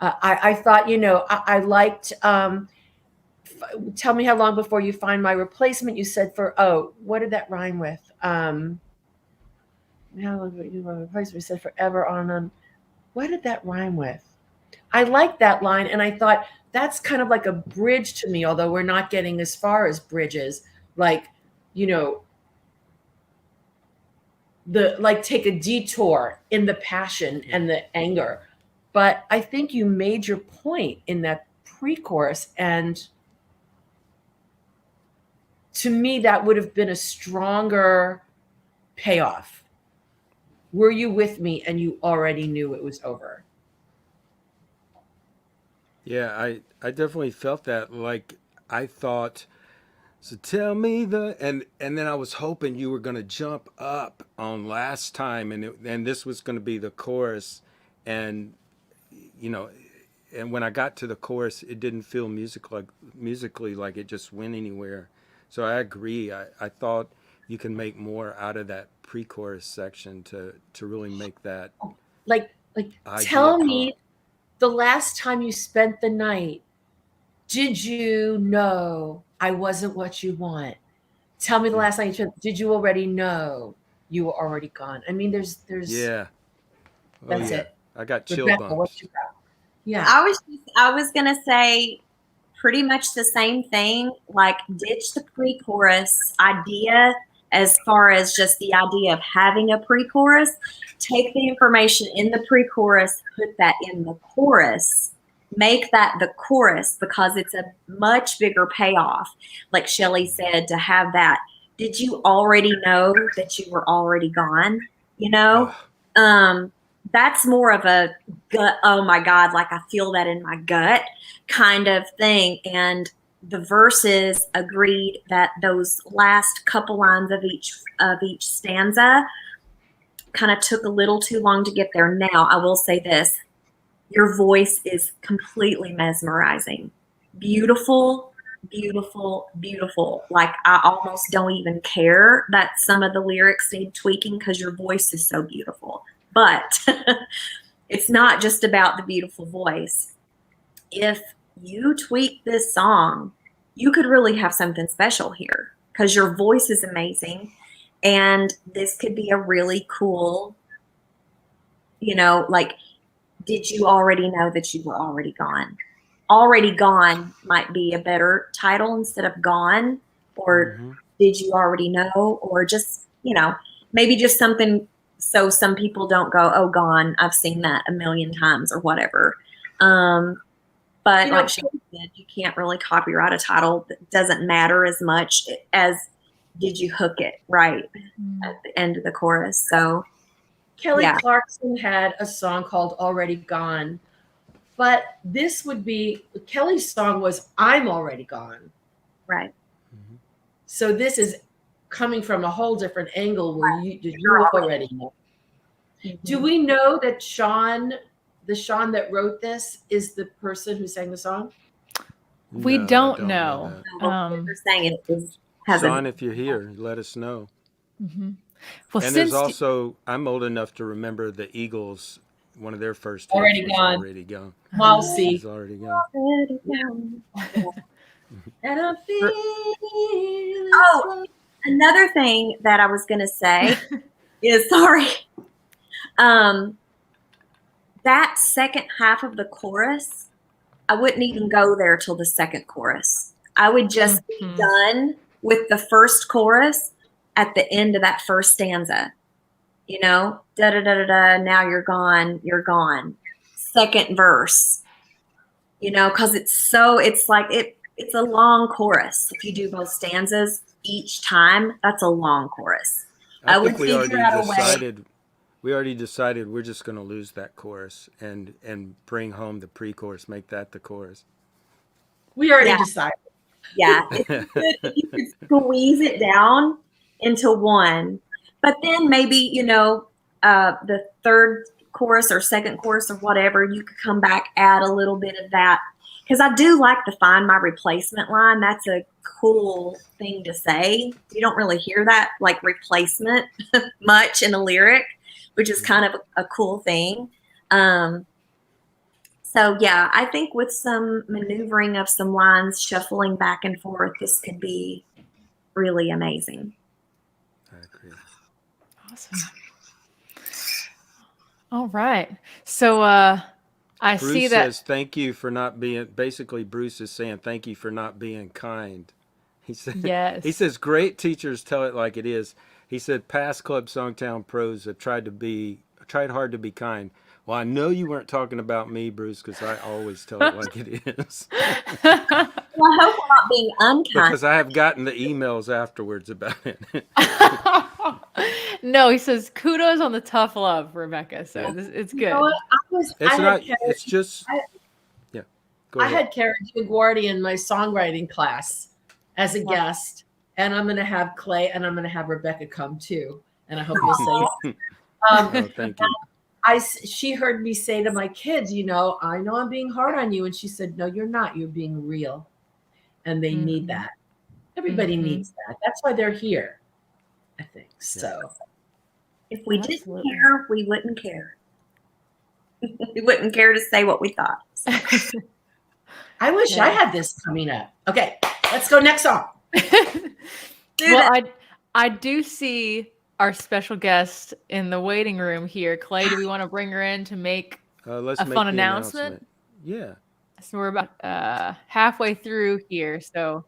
I thought, you know, I liked, tell me how long before you find my replacement. You said what did that rhyme with? How long before you find my replacement? You said forever on and on. What did that rhyme with? I liked that line, and I thought that's kind of like a bridge to me, although we're not getting as far as bridges. Like, you know, take a detour in the passion and the anger. But I think you made your point in that pre-chorus, and to me, that would have been a stronger payoff. Were you with me and you already knew it was over? Yeah, I definitely felt that. Like, I thought, so tell me and then I was hoping you were gonna jump up on last time, and this was gonna be the chorus, and you know, and when I got to the chorus, it didn't feel musically like it just went anywhere. So I agree. I thought you can make more out of that pre-chorus section to really make that. Like, idea tell pop. me the last time you spent the night. Did you know I wasn't what you want? Tell me the last time you spent. Did you already know You Were Already Gone. I mean, there's Yeah. Oh, that's yeah. it. I got chill Rebecca, what bumps. you got? Yeah. I was gonna say pretty much the same thing. Like, ditch the pre-chorus idea as far as just the idea of having a pre-chorus. Take the information in the pre-chorus, put that in the chorus. Make that the chorus, because it's a much bigger payoff. Like Shelly said, to have that. Did you already know that you were already gone? You know, that's more of a gut. Oh my God, like I feel that in my gut kind of thing. And the verses agreed that those last couple lines of each stanza kind of took a little too long to get there. Now, I will say this. Your voice is completely mesmerizing. Beautiful, beautiful, beautiful. Like, I almost don't even care that some of the lyrics need tweaking because your voice is so beautiful. But it's not just about the beautiful voice. If you tweak this song, you could really have something special here because your voice is amazing. And this could be a really cool, like, did you already know that you were already gone? Already Gone might be a better title instead of Gone, or Did You Already Know, or just, maybe just something so some people don't go, oh, Gone, I've seen that a million times or whatever. But like she said, you can't really copyright a title that doesn't matter as much as did you hook it right at the end of the chorus. So Kelly Clarkson had a song called Already Gone, but this would be, Kelly's song was I'm Already Gone. Right. So this is coming from a whole different angle where you already know. Do we know that the Sean that wrote this is the person who sang the song? We No, I don't know. They're saying it has Sean, if you're here, let us know. Well, And there's also, I'm old enough to remember the Eagles, one of their first hits Already was Gone. Already Gone. Walsey. It's already gone. And I'm feeling Another thing that I was going to say is, sorry, that second half of the chorus, I wouldn't even go there till the second chorus. I would just be done with the first chorus at the end of that first stanza. Da da da da da. Now you're gone. You're gone. Second verse. Because it's a long chorus. If you do both stanzas each time, that's a long chorus. I would think we figure out a way. already decided we're just going to lose that chorus and bring home the pre-chorus, make that the chorus. We already decided. Yeah, if you could squeeze it down into one, but then maybe the third chorus or second chorus or whatever, you could come back, add a little bit of that, because I do like the find my replacement line. That's a cool thing to say. You don't really hear that like replacement much in a lyric, which is kind of a cool thing. So yeah, I think with some maneuvering of some lines, shuffling back and forth, this could be really amazing. I agree. Awesome. All right. So I Bruce see that. says, thank you for not being, basically Bruce is saying, thank you for not being kind. He said, Yes. He says, great teachers tell it like it is. He said, past Club SongTown pros have tried hard to be kind. Well, I know you weren't talking about me, Bruce, because I always tell it like it is. Well, I hope we're not being unkind. Because I have gotten the emails afterwards about it. No, he says kudos on the tough love, Rebecca. So it's good. You know what? Go I ahead. had Karen DeGuardi in my songwriting class as a guest, and I'm going to have Clay and I'm going to have Rebecca come too. And I hope you'll say Oh, thank you. she heard me say to my kids, I know I'm being hard on you. And she said, no, you're not. You're being real. And they need that. Everybody needs that. That's why they're here, I think. So If we didn't care, we wouldn't care. We wouldn't care to say what we thought. I wish I had this coming up. Okay, let's go next song. Well, I do see our special guest in the waiting room here. Clay, do we want to bring her in to make Let's a make fun the announcement? Yeah. So we're about halfway through here. So,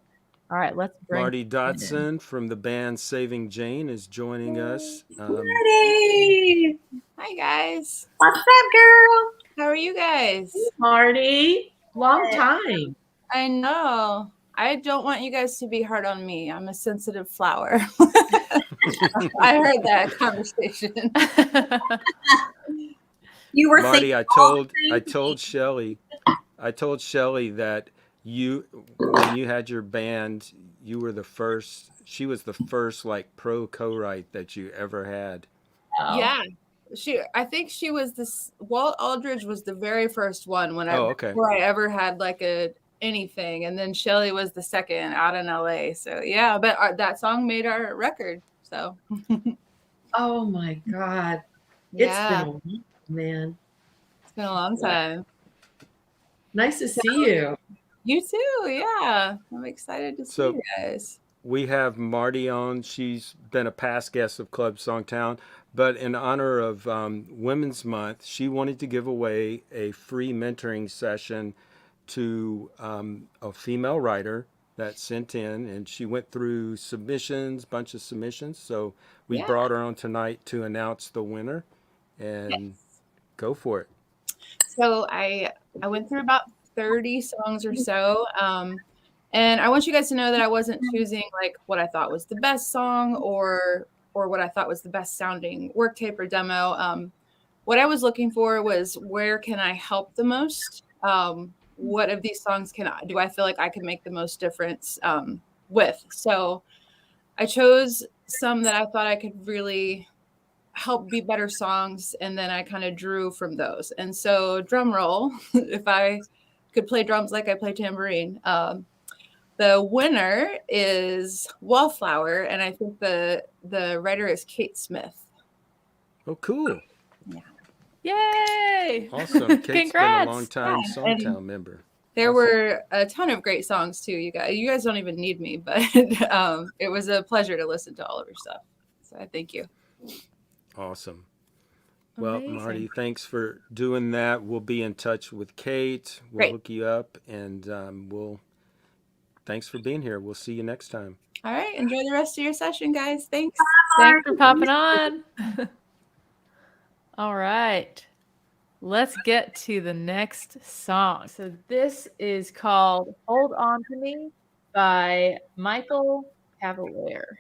all right, let's bring Marty her in. Dotson from the band Saving Jane is joining us. Ready? Hi guys. What's up, girl? How are you guys? Marty, long time. I know. I don't want you guys to be hard on me. I'm a sensitive flower. I heard that conversation. You were Marty, thinking I told Shelly that when you had your band, you were the first. She was the first like pro co-write that you ever had. Yeah. I think she was this. Walt Aldridge was the very first one before I ever had like anything, and then Shelly was the second out in LA. So yeah, but that song made our record. So Oh my God. yeah, It's been a week, man. it's been a long time. Nice to see you. You too. Yeah, I'm excited to see you guys. We have Marty on. She's been a past guest of Club SongTown, but in honor of Women's Month, she wanted to give away a free mentoring session to a female writer that sent in, and she went through bunch of submissions. So we brought her on tonight to announce the winner, and go for it. So I went through about 30 songs or so. And I want you guys to know that I wasn't choosing like what I thought was the best song or what I thought was the best sounding work tape or demo. What I was looking for was where can I help the most? What of these songs do I feel like I could make the most difference with? So I chose some that I thought I could really help be better songs, and then I kind of drew from those. And so drum roll, if I could play drums like I play tambourine. The winner is Wallflower, and I think the writer is Kate Smith. Oh, cool. Yay! Awesome. Kate's been a Congrats. long time SongTown member. There were a ton of great songs too. You guys don't even need me, but it was a pleasure to listen to all of your stuff. So I thank you. Awesome. Well, Amazing. Marty, thanks for doing that. We'll be in touch with Kate. We'll Great. hook you up, and thanks for being here. We'll see you next time. All right. Enjoy the rest of your session, guys. Thanks. Thanks for popping on. All right. Let's get to the next song. So this is called Hold On To Me by Michael Cavalier.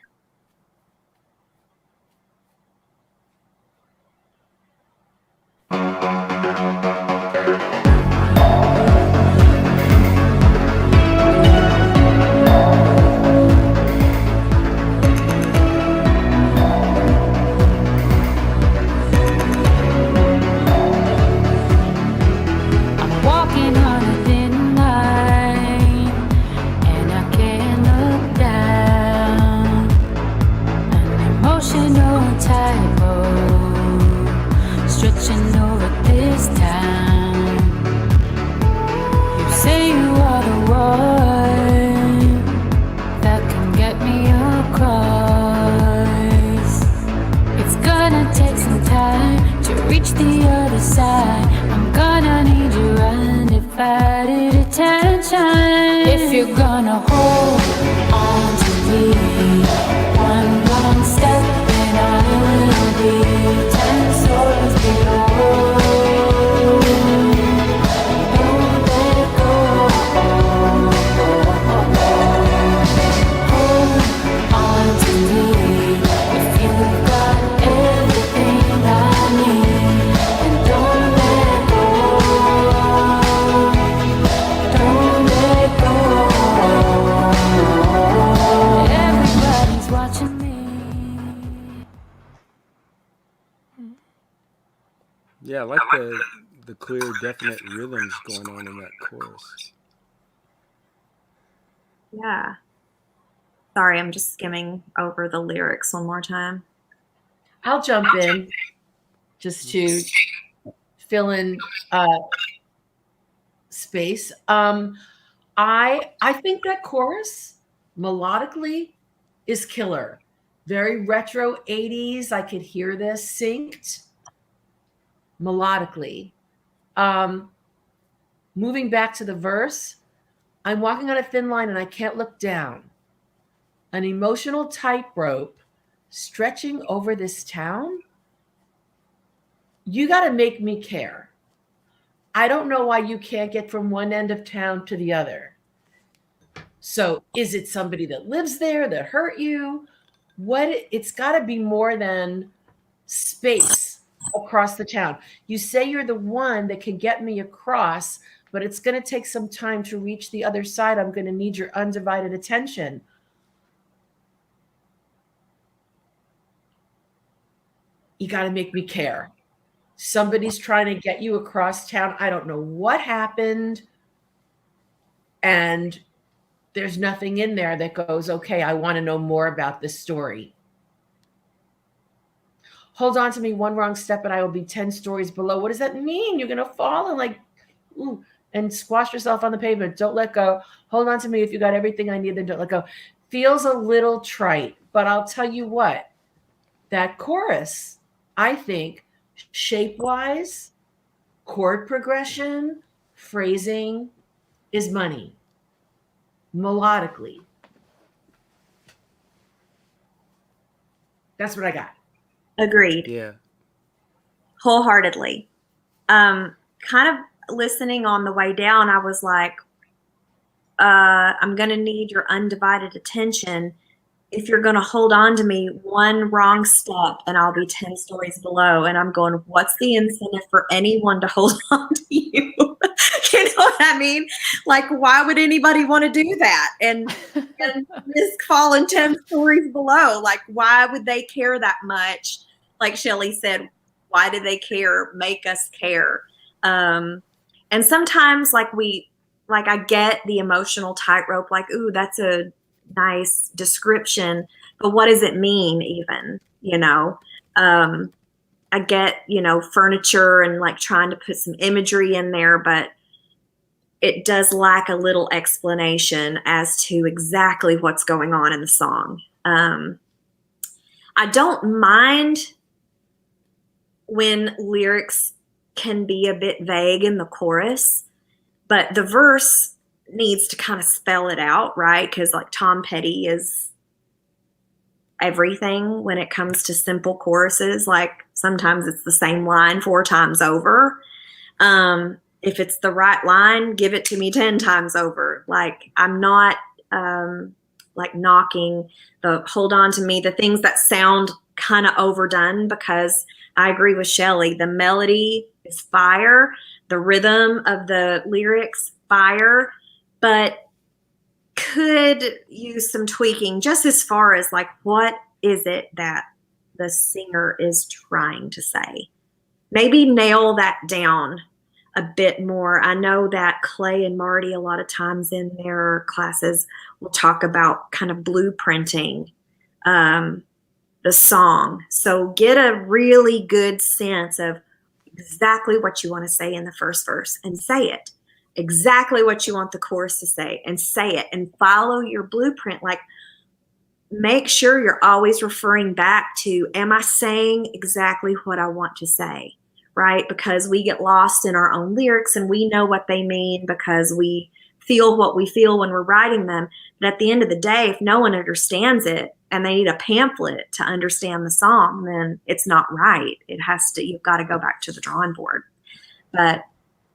I'm walking on a thin line, and I can't look down. An emotional tightrope stretching over this town. You say you are the one that can get me across. It's gonna take some time to reach the other side. I'm gonna need your undivided attention. If you're gonna hold on to me, one wrong step and I will be 10 souls below. Don't let go. Hold on to me if you've got everything I need. And don't let go. Don't let go. Everybody's watching me. Yeah, I like the clear, definite rhythms going on in that chorus. Yeah. Sorry, I'm just skimming over the lyrics one more time. I'll jump in just to fill in space. I think that chorus melodically is killer. Very retro 80s. I could hear this synced melodically. Moving back to the verse, I'm walking on a thin line and I can't look down. An emotional tightrope stretching over this town. You got to make me care. I don't know why you can't get from one end of town to the other. So is it somebody that lives there that hurt you? It's got to be more than space across the town. You say you're the one that can get me across, but it's going to take some time to reach the other side. I'm going to need your undivided attention. You got to make me care. Somebody's trying to get you across town. I don't know what happened. And there's nothing in there that goes, okay, I want to know more about this story. Hold on to me one wrong step and I will be 10 stories below. What does that mean? You're going to fall and and squash yourself on the pavement. Don't let go. Hold on to me. If you got everything I need, then don't let go. Feels a little trite, but I'll tell you what, that chorus, I think, shape-wise, chord progression, phrasing is money. Melodically. That's what I got. Agreed. Yeah. Wholeheartedly. Kind of listening on the way down, I was like, I'm going to need your undivided attention. If you're going to hold on to me one wrong step and I'll be 10 stories below. And I'm going, what's the incentive for anyone to hold on to you? You know what I mean? Like, why would anybody want to do that? And this fallen 10 stories below, like, why would they care that much? Like Shelly said, why do they care? Make us care. And sometimes I get the emotional tightrope, like, ooh, that's a nice description, but what does it mean even, I get, furniture and like trying to put some imagery in there, but it does lack a little explanation as to exactly what's going on in the song. I don't mind when lyrics can be a bit vague in the chorus, but the verse needs to kind of spell it out, right? Because like Tom Petty is everything when it comes to simple choruses. Like sometimes it's the same line 4 times over. If it's the right line, give it to me 10 times over. Like I'm not like knocking the hold on to me, the things that sound kind of overdone, because I agree with Shelly. The melody is fire. The rhythm of the lyrics, fire, but could use some tweaking just as far as like, what is it that the singer is trying to say? Maybe nail that down a bit more. I know that Clay and Marty a lot of times in their classes will talk about kind of blueprinting the song. So get a really good sense of exactly what you want to say in the first verse and say it. Exactly what you want the chorus to say and say it, and follow your blueprint. Like make sure you're always referring back to, am I saying exactly what I want to say? Right? Because we get lost in our own lyrics and we know what they mean because we feel what we feel when we're writing them. But at the end of the day, if no one understands it and they need a pamphlet to understand the song, then it's not right. You've got to go back to the drawing board. But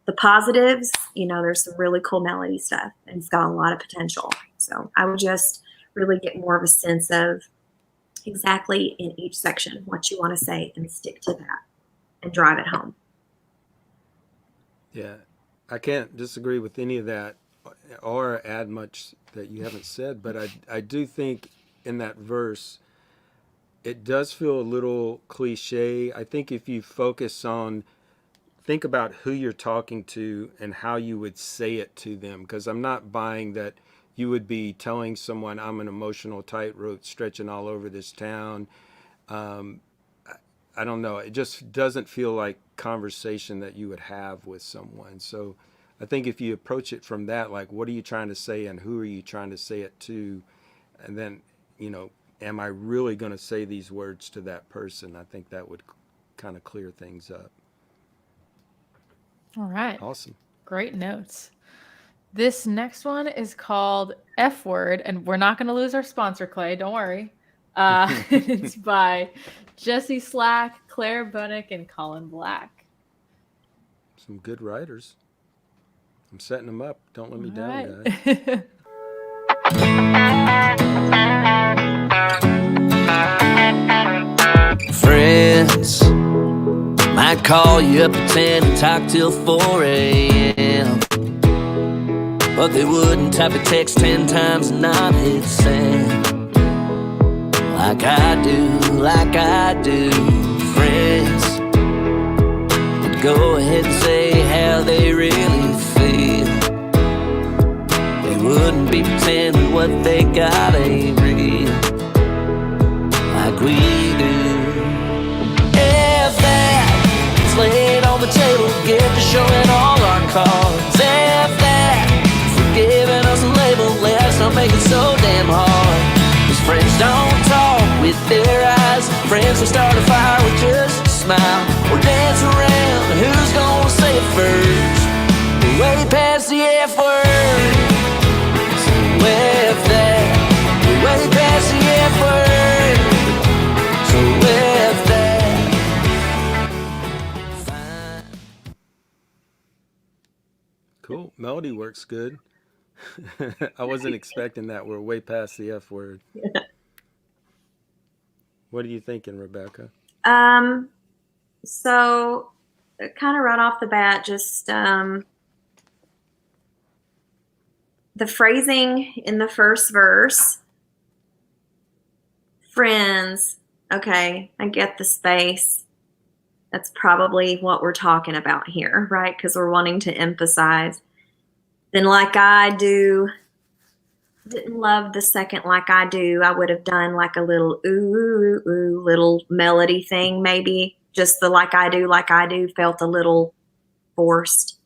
the positives, there's some really cool melody stuff and it's got a lot of potential. So I would just really get more of a sense of exactly in each section what you want to say and stick to that and drive it home. Yeah, I can't disagree with any of that or add much that you haven't said, but I do think in that verse, it does feel a little cliche. I think if you think about who you're talking to and how you would say it to them, because I'm not buying that you would be telling someone I'm an emotional tightrope stretching all over this town. I don't know. It just doesn't feel like conversation that you would have with someone. So I think if you approach it from that, like, what are you trying to say and who are you trying to say it to? And then, am I really going to say these words to that person? I think that would kind of clear things up. All right. Awesome. Great notes. This next one is called F Word, and we're not going to lose our sponsor, Clay. Don't worry. It's by Jesse Slack, Claire Bunnick, and Colin Black. Some good writers. I'm setting them up. Don't let me All down, right. guys. Friends might call you up at 10 and talk till 4 a.m. But they wouldn't type a text 10 times and not hit send. Like I do. Friends would go ahead and say how they really feel. They wouldn't be pretending what they got ain't real, like we do. If that, laid on the table, get to showing all our cards. If that, for giving us a label, let's not make it so damn hard. Cause friends don't talk with their eyes. Friends will start a fire with just a smile, or dance around who's gonna say it first. Way past the F word. So if that, way past the F word. So if that, fine. Cool. Melody works good. I wasn't expecting that. We're way past the F word. What are you thinking, Rebecca? So kind of right off the bat, just the phrasing in the first verse. Friends, okay, I get the space. That's probably what we're talking about here, right? Because we're wanting to emphasize. Then like I do, didn't love the second like I do. I would have done like a little ooh, little melody thing maybe. Just the like I do felt a little forced.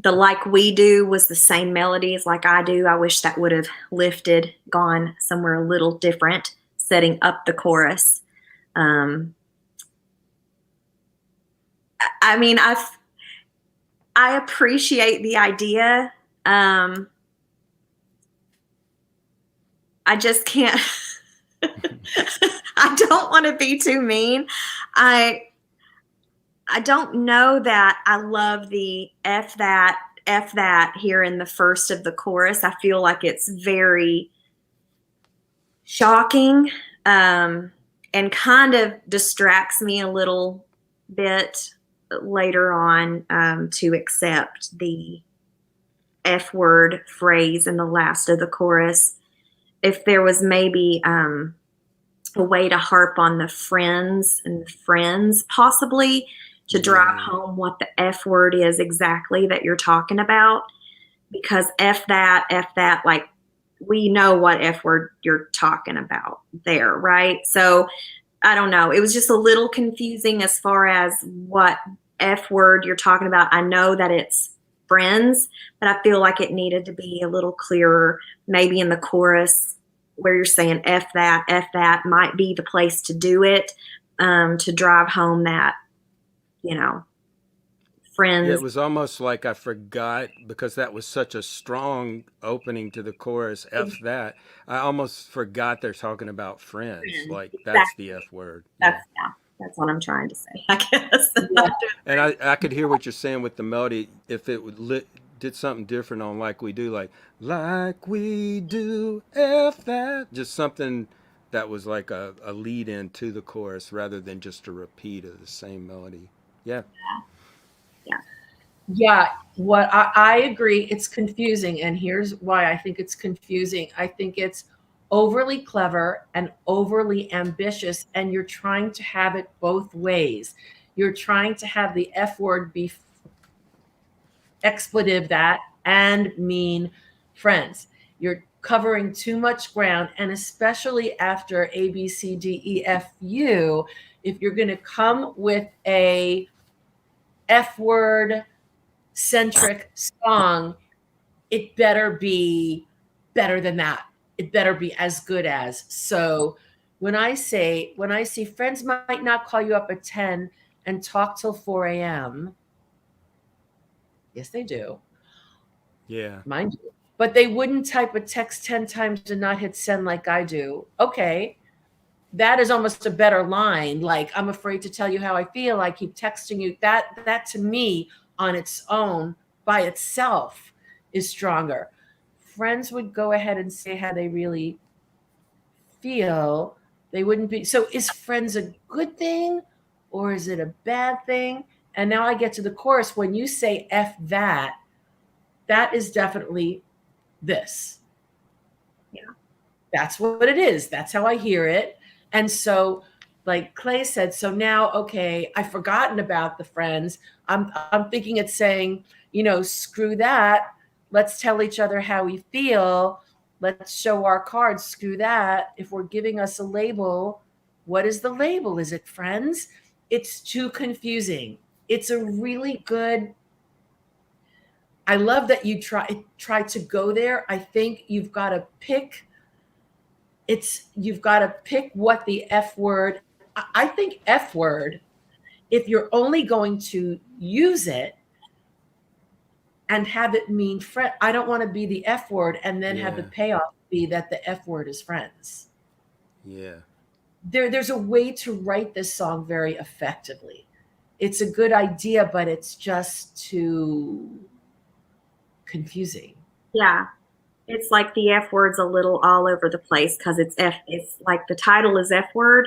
The like we do was the same melody as like I do. I wish that would have lifted, gone somewhere a little different, setting up the chorus. I mean, I appreciate the idea. I just can't. I don't want to be too mean. I don't know that I love the F that here in the first of the chorus. I feel like it's very shocking and kind of distracts me a little bit later on to accept the F word phrase in the last of the chorus. If there was maybe a way to harp on the friends and friends possibly to drive home what the F word is exactly that you're talking about, because F that, like we know what F word you're talking about there, right? So I don't know. It was just a little confusing as far as what F word you're talking about. I know that it's friends, but I feel like it needed to be a little clearer, maybe in the chorus where you're saying F that might be the place to do it, to drive home that, friends. Yeah, it was almost like I forgot, because that was such a strong opening to the chorus, F that. I almost forgot they're talking about friends. Like, that's the F word. That's what I'm trying to say, I guess. And I could hear what you're saying with the melody. If it would did something different on Like We Do, like we do, F that. Just something that was like a lead in to the chorus rather than just a repeat of the same melody. Yeah. Yeah, what I agree, it's confusing. And here's why I think it's confusing. I think it's overly clever and overly ambitious, and you're trying to have it both ways. You're trying to have the F word be expletive that and mean friends. You're covering too much ground, and especially after A, B, C, D, E, F, U, if you're going to come with a F word centric song, it better be better than that. it better be as good as. So when I see friends might not call you up at 10 and talk till 4 a.m. Yes, they do. Yeah. Mind you. But they wouldn't type a text 10 times and not hit send like I do. Okay. That is almost a better line. Like, I'm afraid to tell you how I feel. I keep texting you. That to me on its own, by itself, is stronger. Friends would go ahead and say how they really feel. They wouldn't be. So is friends a good thing or is it a bad thing? And now I get to the chorus. When you say F that, that is definitely this. Yeah. That's what it is. That's how I hear it. And so, like Clay said, so now, okay, I've forgotten about the friends. I'm thinking it's saying, screw that. Let's tell each other how we feel. Let's show our cards. Screw that. If we're giving us a label, what is the label? Is it friends? It's too confusing. It's a really good. I love that you try to go there. I think you've got to pick. You've got to pick what the F word. I think F word, if you're only going to use it and have it mean friend, I don't want to be the F word and then have the payoff be that the F word is friends. Yeah. There's a way to write this song very effectively. It's a good idea, but it's just too confusing. Yeah. It's like the F word's a little all over the place because it's like the title is F word,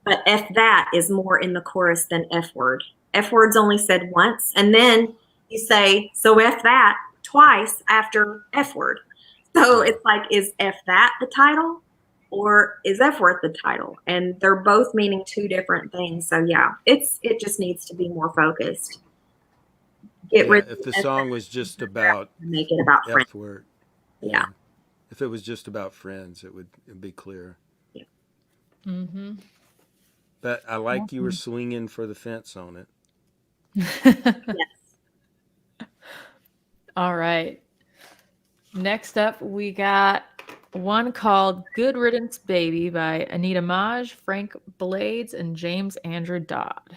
but F that is more in the chorus than F word. F word's only said once, and then you say, so F that twice after F word. So it's like, is F that the title or is F word the title? And they're both meaning two different things. So yeah, it just needs to be more focused. Get rid If of the F song that was just about and make it about friends. F word. Yeah. If it was just about friends, it'd be clear. Mm-hmm. But I like you were swinging for the fence on it. Yes. All right. Next up, we got one called Good Riddance Baby by Anita Maj, Frank Blades, and James Andrew Dodd.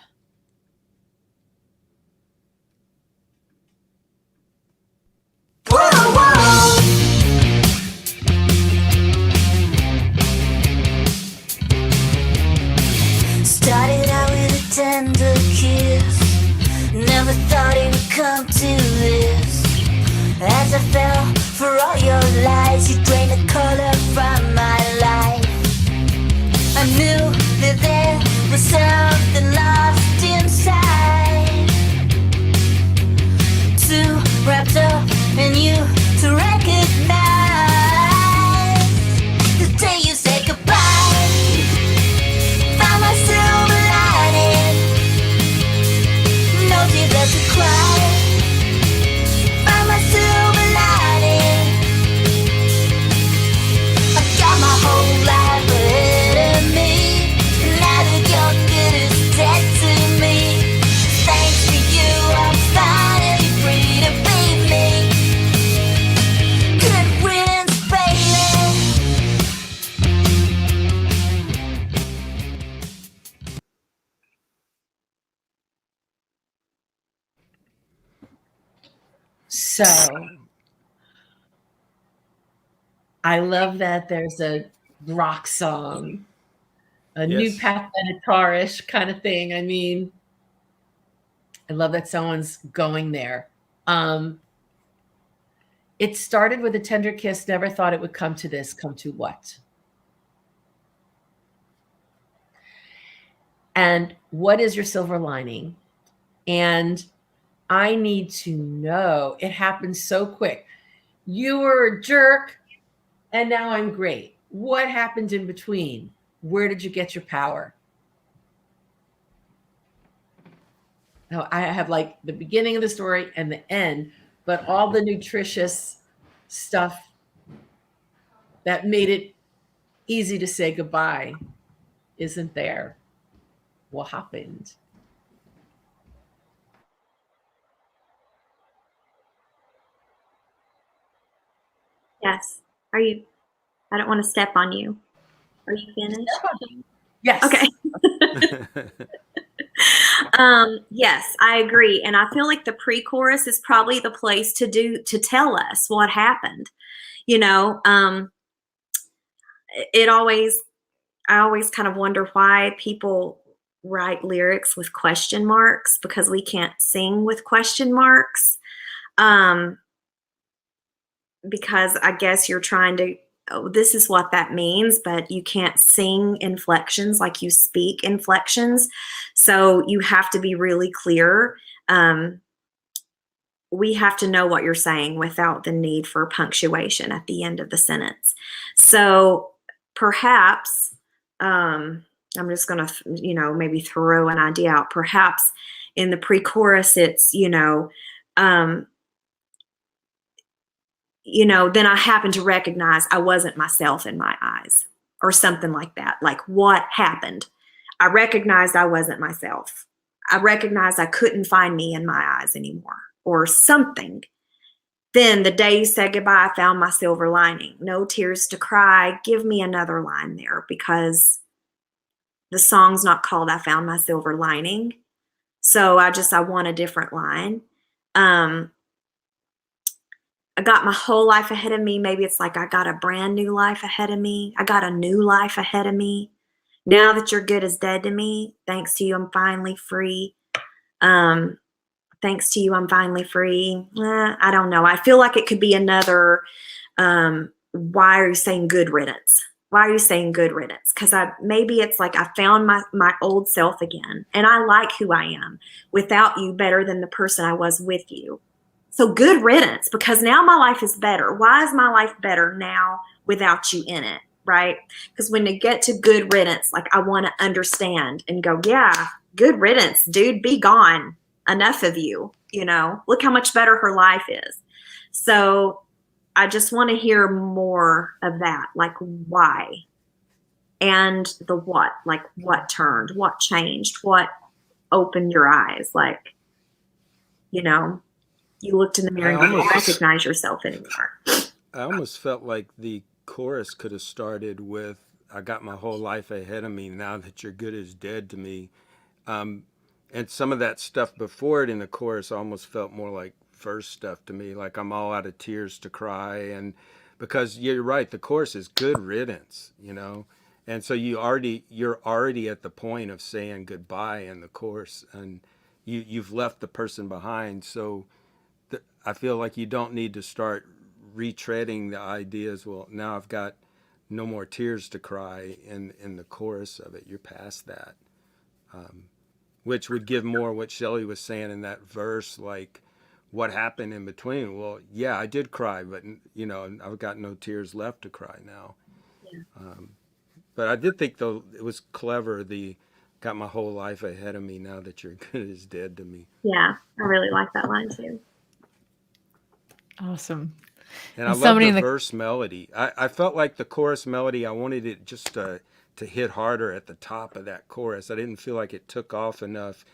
Started out with a tender kiss. Never thought it would come to this. As I fell for all your lies, you drained the color from my life. I knew that there was something lost inside. Too wrapped up in you to recognize the day you said goodbye. Found my silver lining. No tears left to cry. Found my silver lining. I got my whole life ahead of me. Now the young good is dead to me. Thanks to you, I'm finally free to be me. Good riddance, baby. So I love that there's a rock song, a new Yes. Pat Benatar-ish kind of thing. I mean, I love that someone's going there. It started with a tender kiss. Never thought it would come to this. Come to what? And what is your silver lining? And I need to know. It happened so quick. You were a jerk, and now I'm great. What happened in between? Where did you get your power? Now, I have like the beginning of the story and the end, but all the nutritious stuff that made it easy to say goodbye isn't there. What happened? Yes. Are you? I don't want to step on you. Are you finished? Yes. Okay. Yes, I agree. And I feel like the pre-chorus is probably the place to tell us what happened. You know, I always kind of wonder why people write lyrics with question marks, because we can't sing with question marks. Because I guess you're trying to, oh, this is what that means, but you can't sing inflections like you speak inflections. So you have to be really clear. We have to know what you're saying without the need for punctuation at the end of the sentence. So perhaps, I'm just going to, maybe throw an idea out. Perhaps in the pre-chorus, it's, then I happen to recognize I wasn't myself in my eyes, or something like that. Like, what happened? I recognized I wasn't myself. I recognized I couldn't find me in my eyes anymore, or something. Then the day you said goodbye, I found my silver lining. No tears to cry. Give me another line there, because the song's not called I Found My Silver Lining. So I want a different line. I got my whole life ahead of me. Maybe it's like I got a brand new life ahead of me. I got a new life ahead of me. Now that you're good as dead to me, thanks to you, I'm finally free. Thanks to you, I'm finally free. I don't know. I feel like it could be another, why are you saying good riddance? Why are you saying good riddance? Because maybe it's like I found my old self again, and I like who I am without you better than the person I was with you. So good riddance, because now my life is better. Why is my life better now without you in it, right? Because when you get to good riddance, like I want to understand and go, yeah, good riddance, dude, be gone. Enough of you, look how much better her life is. So I just want to hear more of that, like why and the what, like what turned, what changed, what opened your eyes, like, you looked in the mirror and you didn't recognize yourself anymore. I almost felt like the chorus could have started with, I got my whole life ahead of me now that you're good as dead to me. And some of that stuff before it in the chorus almost felt more like verse stuff to me, like I'm all out of tears to cry. And because you're right, the chorus is good riddance, and so you're already at the point of saying goodbye in the chorus, and you've left the person behind. So I feel like you don't need to start retreading the ideas. Well, now I've got no more tears to cry in the chorus of it. You're past that. Which would give more what Shelly was saying in that verse, like what happened in between. Well, yeah, I did cry, but I've got no tears left to cry now. Yeah. But I did think, though, it was clever. Got my whole life ahead of me now that you're good as dead to me. Yeah, I really like that line too. Awesome. And I love the verse melody. I felt like the chorus melody, I wanted it just to hit harder at the top of that chorus. I didn't feel like it took off enough,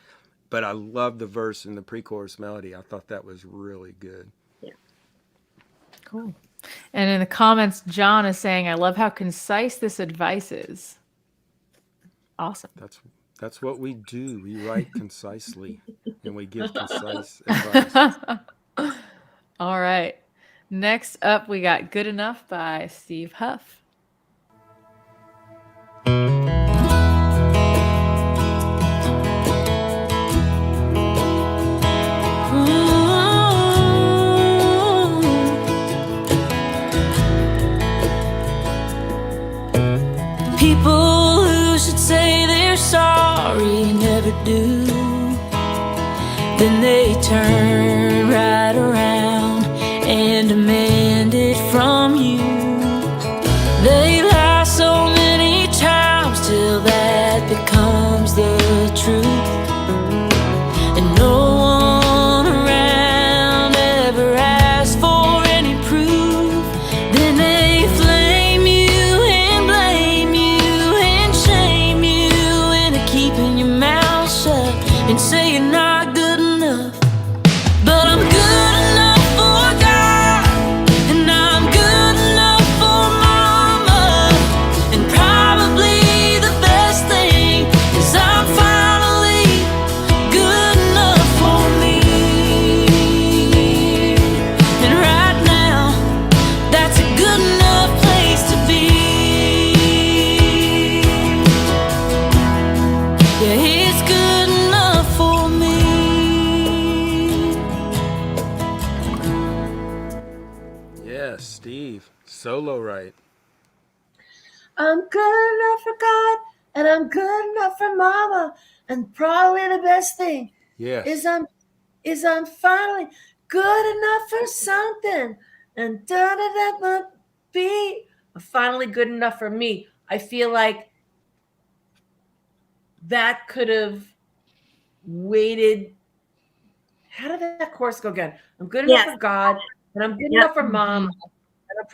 but I love the verse and the pre-chorus melody. I thought that was really good. Yeah. Cool. And in the comments, John is saying, I love how concise this advice is. Awesome. That's what we do. We write concisely and we give concise advice. All right. Next up, we got Good Enough by Steve Huff. People who should say they're sorry never do. Then they turn right around and demand it from you. They lie so many times till that becomes the truth. And no one around ever asks for any proof. Then they flame you and blame you and shame you into keeping your mouth shut and say you're not good enough. But I'm good enough for God, and I'm good enough for Mama. Steve, solo right. I'm good enough for God, and I'm good enough for Mama, and probably the best thing Yes. is I'm finally good enough for something, and da da da da be. I'm finally good enough for me. I feel like that could have waited. How did that chorus go again? I'm good enough Yes. for God, and I'm good Yep. enough for Mom, and I'm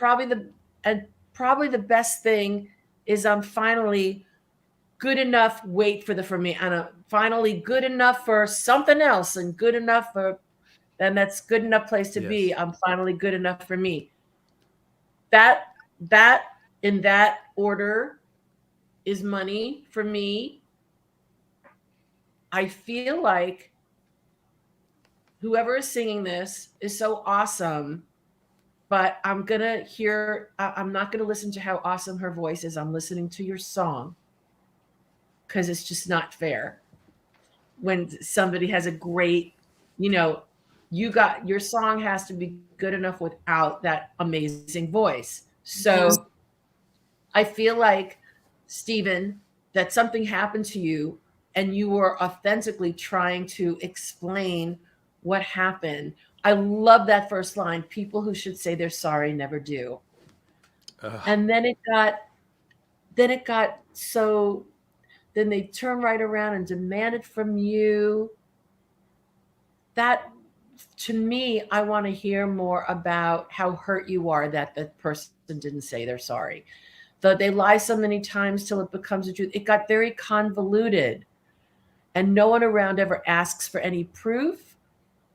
probably the best thing is I'm finally good enough. Wait for the for me, and I'm finally good enough for something else, and good enough for, and that's good enough place to be. Yes. I'm finally good enough for me. That in that order is money for me. I feel like whoever is singing this is so awesome, but I'm not gonna listen to how awesome her voice is. I'm listening to your song, because it's just not fair when somebody has a great, your song has to be good enough without that amazing voice. So I feel like, Stephen, that something happened to you and you were authentically trying to explain what happened. I love that first line. People who should say they're sorry never do. And then it got so, then they turn right around and demand it from you. That, to me, I want to hear more about how hurt you are that the person didn't say they're sorry. Though they lie so many times till it becomes a truth. It got very convoluted, and no one around ever asks for any proof.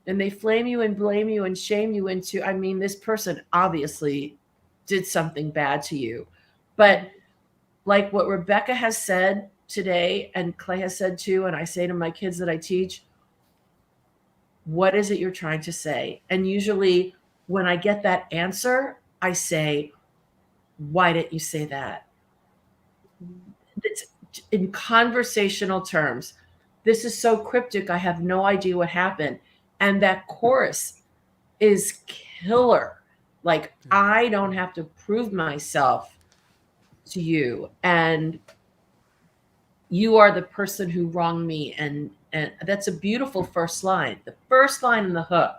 And they flame you and blame you and shame you into, I mean, this person obviously did something bad to you. But like what Rebecca has said today, and Clay has said too, and I say to my kids that I teach, what is it you're trying to say? And usually when I get that answer, I say, why didn't you say that? It's in conversational terms. This is so cryptic, I have no idea what happened. And that chorus is killer. Like, I don't have to prove myself to you, and you are the person who wronged me. And that's a beautiful first line. The first line and the hook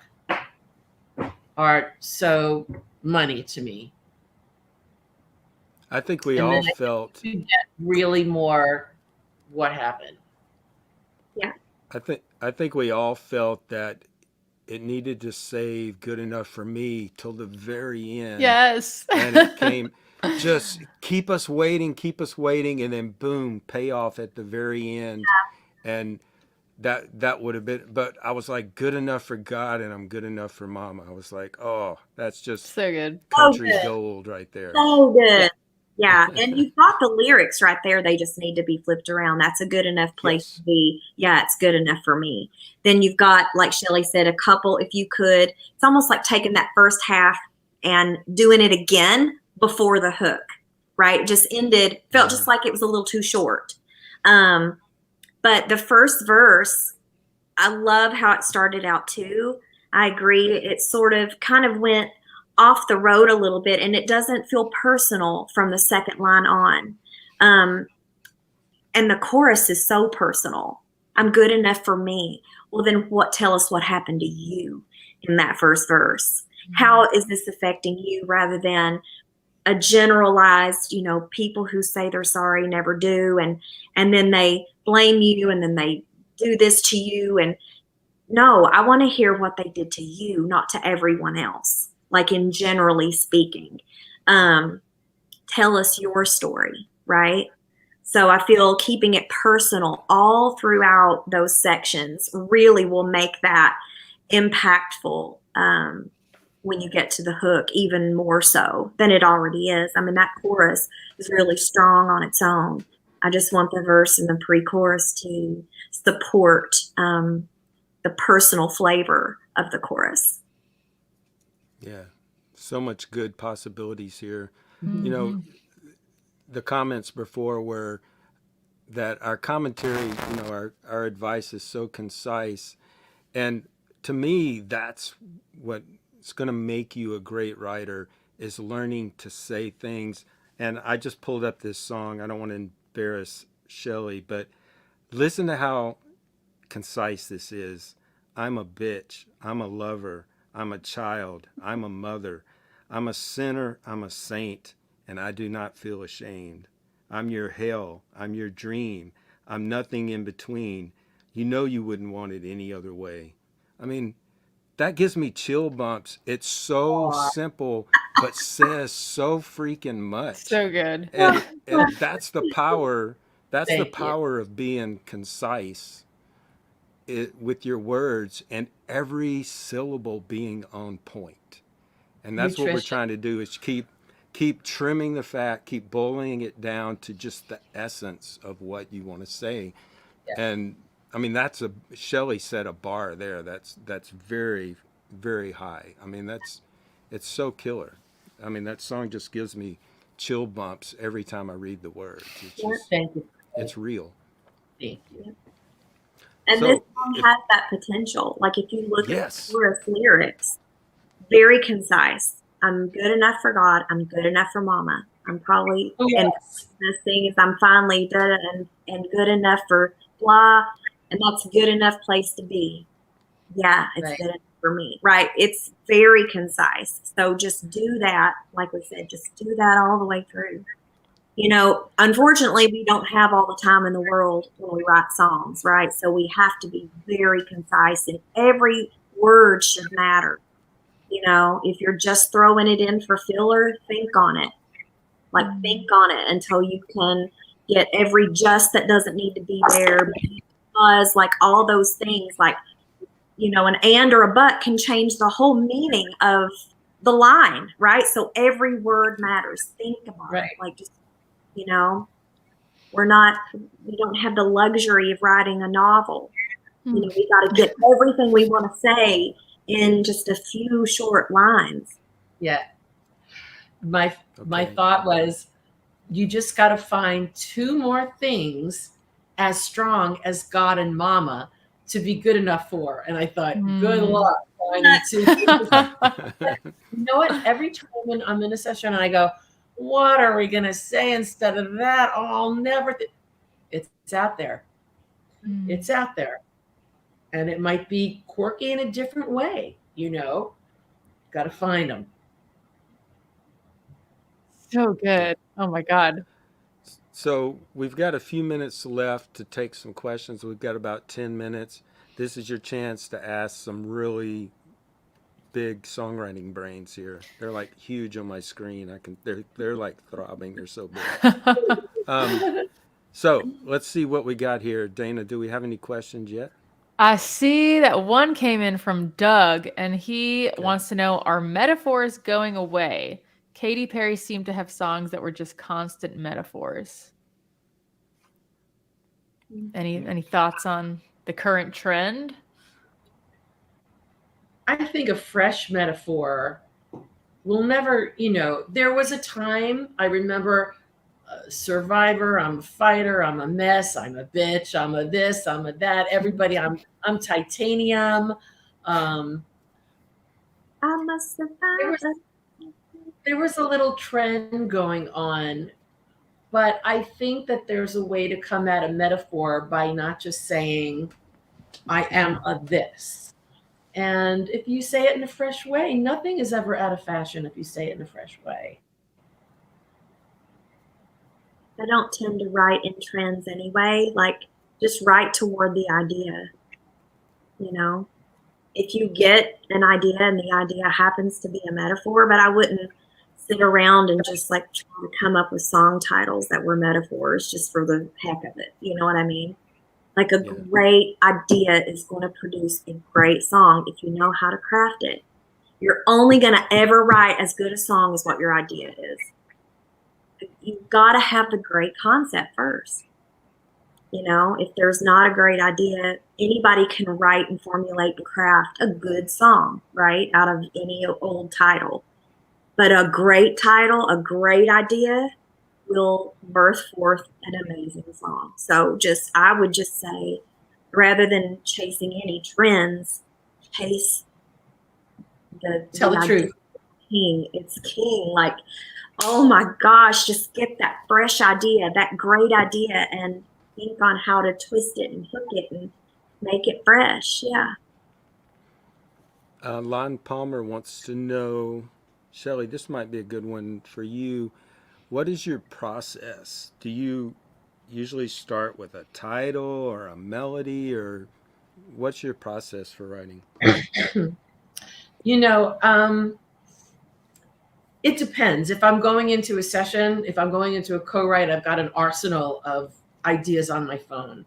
are so money to me. I think we And all then felt. you get really more what happened. I think we all felt that it needed to save good enough for me till the very end. Yes. And it came, just keep us waiting, and then boom, payoff at the very end. And that would have been, but I was like, good enough for God, and I'm good enough for Mama. I was like, oh, that's just So good. country good. gold right there. So good. Yeah. And you've got the lyrics right there. They just need to be flipped around. That's a good enough place Yes. to be. Yeah, it's good enough for me. Then you've got, like Shelly said, a couple, if you could, it's almost like taking that first half and doing it again before the hook, right? It just ended, felt just like it was a little too short. But the first verse, I love how it started out too. I agree. It sort of kind of went off the road a little bit, and it doesn't feel personal from the second line on. And the chorus is so personal. I'm good enough for me. Well, then tell us what happened to you in that first verse. How is this affecting you, rather than a generalized, people who say they're sorry never do, and then they blame you, and then they do this to you. And no, I want to hear what they did to you, not to everyone else. Like, in generally speaking, tell us your story, right? So I feel keeping it personal all throughout those sections really will make that impactful when you get to the hook, even more so than it already is. I mean, that chorus is really strong on its own. I just want the verse and the pre-chorus to support the personal flavor of the chorus. Yeah, so much good possibilities here. The comments before were that our commentary, our advice is so concise. And to me, that's what's going to make you a great writer, is learning to say things. And I just pulled up this song. I don't want to embarrass Shelly, but listen to how concise this is. I'm a bitch. I'm a lover. I'm a child. I'm a mother. I'm a sinner. I'm a saint. And I do not feel ashamed. I'm your hell. I'm your dream. I'm nothing in between. You know you wouldn't want it any other way. I mean, that gives me chill bumps. It's so simple, but says so freaking much. So good. And that's the power. That's the Thank you. power of being concise with your words, and every syllable being on point. And that's what we're Nutrition. trying to do, is keep trimming the fat, keep boiling it down to just the essence of what you want to say. Yeah. And I mean, Shelly set a bar there. That's very, very high. I mean, it's so killer. I mean, that song just gives me chill bumps every time I read the words. It's just, Thank you. it's real. Thank you. And So, this song has that potential. Like if you look Yes. at the chorus lyrics, very concise. I'm good enough for God. I'm good enough for Mama. I'm probably Oh, and yes. this thing is I'm finally done and good enough for blah, and that's good enough place to be. Yeah, it's Right. good enough for me. Right. It's very concise. So just do that, like we said, just do that all the way through. You know, unfortunately, we don't have all the time in the world when we write songs, right? So we have to be very concise, and every word should matter. You know, if you're just throwing it in for filler, think on it. Like, think on it until you can get every just that doesn't need to be there, because, like, all those things, like, you know, an and or a but can change the whole meaning of the line, right? So every word matters. Think about Right. it. Like, just, you know, we don't have the luxury of writing a novel. You know, we got to get everything we want to say in just a few short lines. Yeah. My Okay. thought was, you just got to find two more things as strong as God and Mama to be good enough for. And I thought, good luck finding two things. You know what? Every time when I'm in a session and I go, what are we going to say instead of that? Oh, I'll never. It's out there. It's out there. And it might be quirky in a different way, you know? Got to find them. So good. Oh my God. So we've got a few minutes left to take some questions. We've got about 10 minutes. This is your chance to ask some really big songwriting brains here. They're like huge on my screen. They're like throbbing. They're so big. So let's see what we got here. Dana, do we have any questions yet? I see that one came in from Doug, and he wants to know, are metaphors going away? Katy Perry seemed to have songs that were just constant metaphors. Any thoughts on the current trend? I think a fresh metaphor will never, you know, there was a time, I remember, Survivor, I'm a fighter, I'm a mess, I'm a bitch, I'm a this, I'm a that, everybody, I'm titanium. I must survive. There was a little trend going on, but I think that there's a way to come at a metaphor by not just saying, I am a this. And if you say it in a fresh way, nothing is ever out of fashion if you say it in a fresh way. I don't tend to write in trends anyway. Like, just write toward the idea. You know, if you get an idea and the idea happens to be a metaphor, but I wouldn't sit around and just like try to come up with song titles that were metaphors just for the heck of it. You know what I mean? Like, a great idea is going to produce a great song if you know how to craft it. You're only going to ever write as good a song as what your idea is. You've got to have the great concept first. You know, if there's not a great idea, anybody can write and formulate and craft a good song, right, out of any old title. But a great title, a great idea will birth forth an amazing song. So I would just say, rather than chasing any trends, chase Tell the idea. truth. king. It's king. Like, oh my gosh, just get that fresh idea, that great idea, and think on how to twist it and hook it and make it fresh. Yeah. Lon Palmer wants to know, Shelly, this might be a good one for you. What is your process? Do you usually start with a title or a melody, or what's your process for writing? You know, it depends. If I'm going into a session, if I'm going into a co-write, I've got an arsenal of ideas on my phone.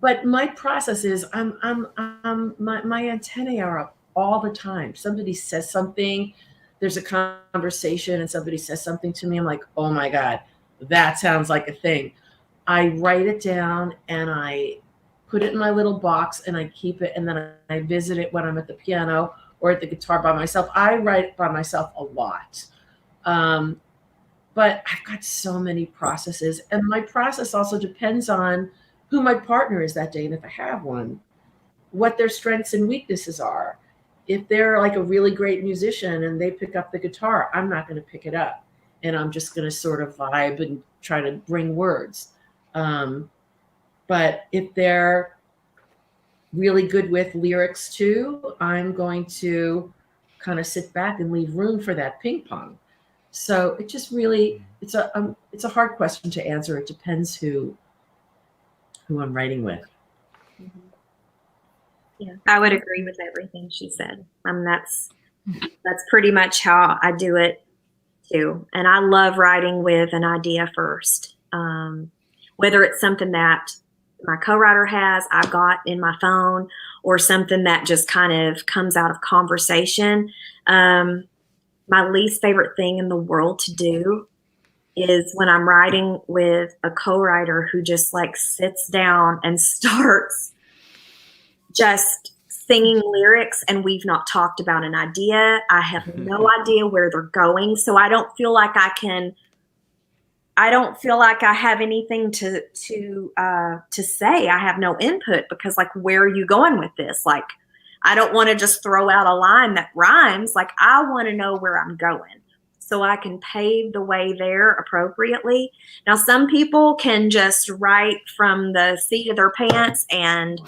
But my process is my antennae are up all the time. Somebody says something, there's a conversation and somebody says something to me. I'm like, oh my God, that sounds like a thing. I write it down and I put it in my little box and I keep it, and then I visit it when I'm at the piano or at the guitar by myself. I write by myself a lot. But I've got so many processes, and my process also depends on who my partner is that day, and if I have one, what their strengths and weaknesses are. If they're like a really great musician and they pick up the guitar, I'm not going to pick it up, and I'm just going to sort of vibe and try to bring words. But if they're really good with lyrics too, I'm going to kind of sit back and leave room for that ping pong. So it just really, it's a hard question to answer. It depends who I'm writing with. Yeah, I would agree with everything she said. That's pretty much how I do it too. And I love writing with an idea first. Whether it's something that my co-writer has, I've got in my phone, or something that just kind of comes out of conversation. My least favorite thing in the world to do is when I'm writing with a co-writer who just like sits down and starts just singing lyrics and we've not talked about an idea. I have no idea where they're going. So I don't feel like I have anything to say. I have no input, because like, where are you going with this? Like, I don't want to just throw out a line that rhymes. Like, I want to know where I'm going so I can pave the way there appropriately. Now, some people can just write from the seat of their pants and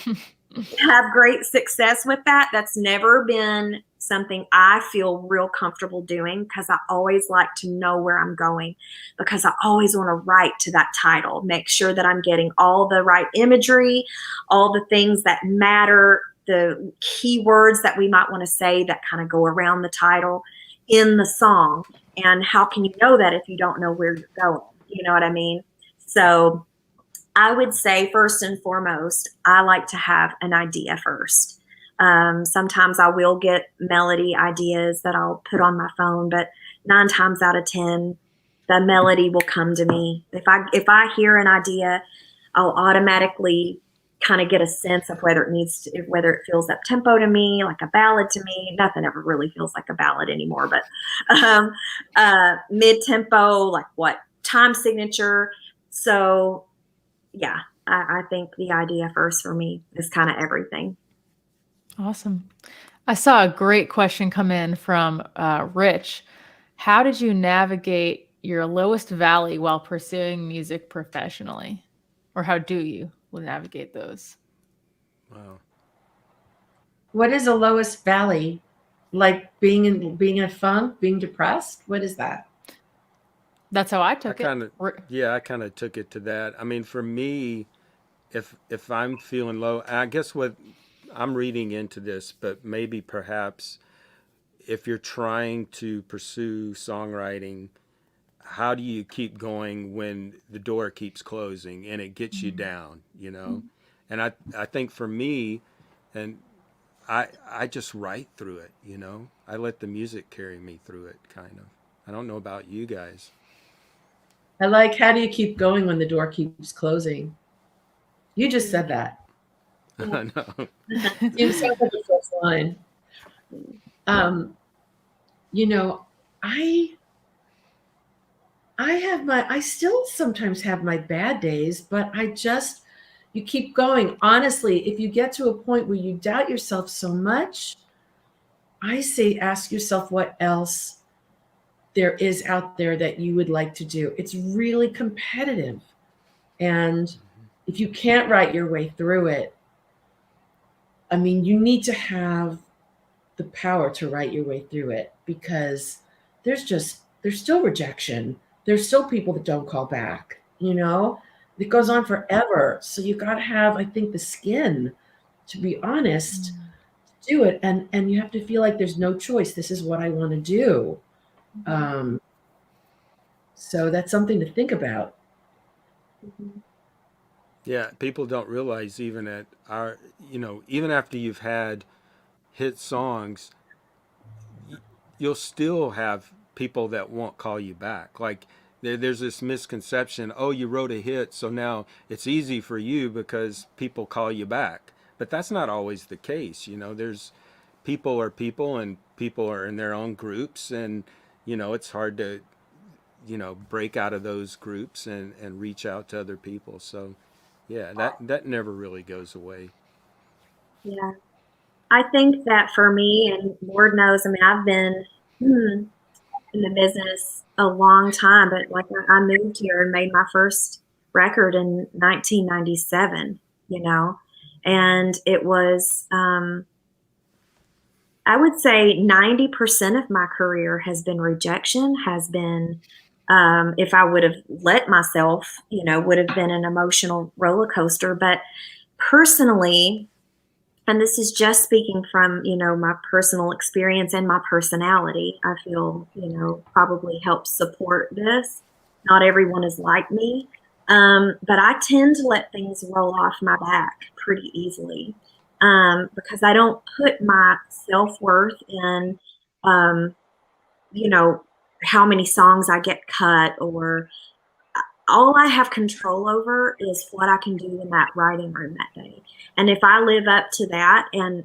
have great success with that. That's never been something I feel real comfortable doing, because I always like to know where I'm going, because I always want to write to that title, make sure that I'm getting all the right imagery, all the things that matter, the keywords that we might want to say that kind of go around the title in the song. And how can you know that if you don't know where you're going? You know what I mean? So I would say, first and foremost, I like to have an idea first. Sometimes I will get melody ideas that I'll put on my phone, but 9 times out of 10, the melody will come to me. If I hear an idea, I'll automatically kind of get a sense of whether it feels up tempo to me, like a ballad to me. Nothing ever really feels like a ballad anymore, but mid tempo, like what time signature. So yeah, I think the idea first for me is kind of everything. Awesome. I saw a great question come in from Rich. How did you navigate your lowest valley while pursuing music professionally? Or how do you navigate those? Wow. What is a lowest valley? Like being in a funk, being depressed? What is that? That's how I took it. I kind of took it to that. I mean, for me, if I'm feeling low, I guess what I'm reading into this, but maybe perhaps if you're trying to pursue songwriting, how do you keep going when the door keeps closing and it gets you down, you know? And I think for me, and I just write through it, you know? I let the music carry me through it, kind of. I don't know about you guys. I like, how do you keep going when the door keeps closing? You just said that. I know. You sound like the first line. You know, I still sometimes have my bad days, but you keep going. Honestly, if you get to a point where you doubt yourself so much, I say ask yourself what else there is out there that you would like to do. It's really competitive. And if you can't write your way through it, I mean, you need to have the power to write your way through it, because there's still rejection. There's still people that don't call back, it goes on forever. So you got to have, I think, the skin, to be honest, to do it. And you have to feel like there's no choice. This is what I want to do. So that's something to think about. Yeah, people don't realize even at our, even after you've had hit songs, you'll still have people that won't call you back. Like there's this misconception, oh, you wrote a hit, so now it's easy for you because people call you back. But that's not always the case. There's people are people, and people are in their own groups, and it's hard to break out of those groups and reach out to other people. So yeah, that never really goes away. Yeah. I think that for me, and Lord knows, I mean, I've been in the business a long time, but like I moved here and made my first record in 1997, and it was, I would say 90% of my career has been rejection, has been, if I would have let myself, would have been an emotional roller coaster. But personally, and this is just speaking from, my personal experience and my personality, I feel, probably helps support this. Not everyone is like me, but I tend to let things roll off my back pretty easily, because I don't put my self-worth in, how many songs I get cut, or all I have control over is what I can do in that writing room that day. And if I live up to that and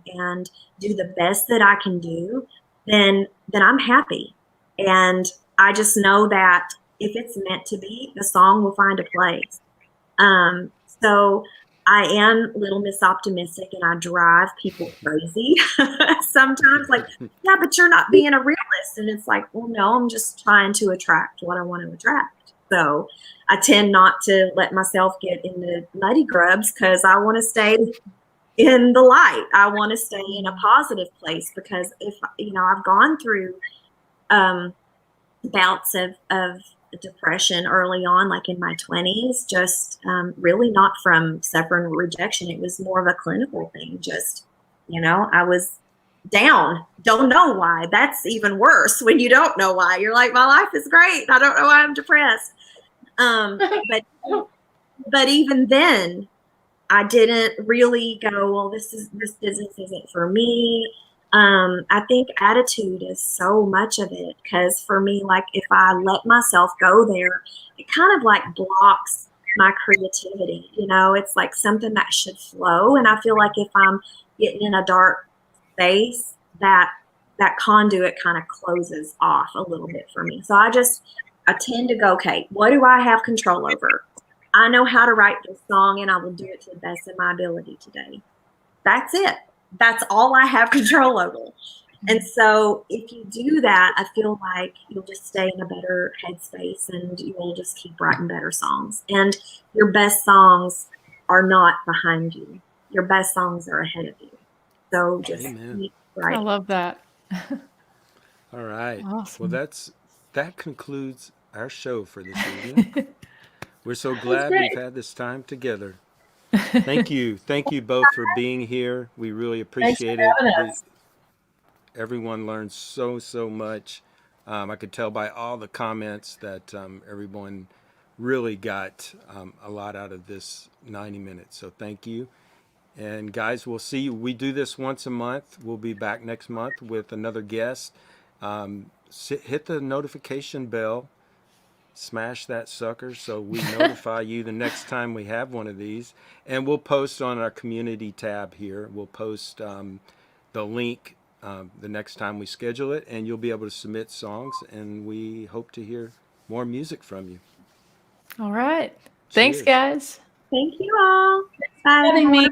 do the best that I can do, then I'm happy. And I just know that if it's meant to be, the song will find a place. So I am a little misoptimistic, and I drive people crazy sometimes. Like, yeah, but you're not being a realist. And it's like, well, no, I'm just trying to attract what I want to attract. So I tend not to let myself get into muddy grubs, because I want to stay in the light. I want to stay in a positive place, because if, I've gone through bouts of depression early on, like in my 20s, just really not from suffering rejection. It was more of a clinical thing. Just, I was down. Don't know why. That's even worse when you don't know why. You're like, my life is great. I don't know why I'm depressed. But even then, I didn't really go, well, this business isn't for me. I think attitude is so much of it, because for me, like, if I let myself go there, it kind of like blocks my creativity. It's like something that should flow. And I feel like if I'm getting in a dark space, that conduit kind of closes off a little bit for me. So I tend to go, okay, what do I have control over? I know how to write this song, and I will do it to the best of my ability today. That's it. That's all I have control over. And so if you do that, I feel like you'll just stay in a better headspace, and you'll just keep writing better songs. And your best songs are not behind you. Your best songs are ahead of you. So just keep writing. I love that. All right. Awesome. Well, that concludes our show for this evening. We're so glad we've had this time together. Thank you both for being here. We really appreciate it. Everyone learned so much. I could tell by all the comments that everyone really got a lot out of this 90 minutes. So thank you. And guys, we'll see you. We do this once a month. We'll be back next month with another guest. Hit the notification bell. Smash that sucker so we notify you the next time we have one of these. And we'll post on our community tab here. We'll post the link the next time we schedule it, and you'll be able to submit songs, and we hope to hear more music from you. All right. Thanks, Cheers. guys. Thank you all. Bye. Having me.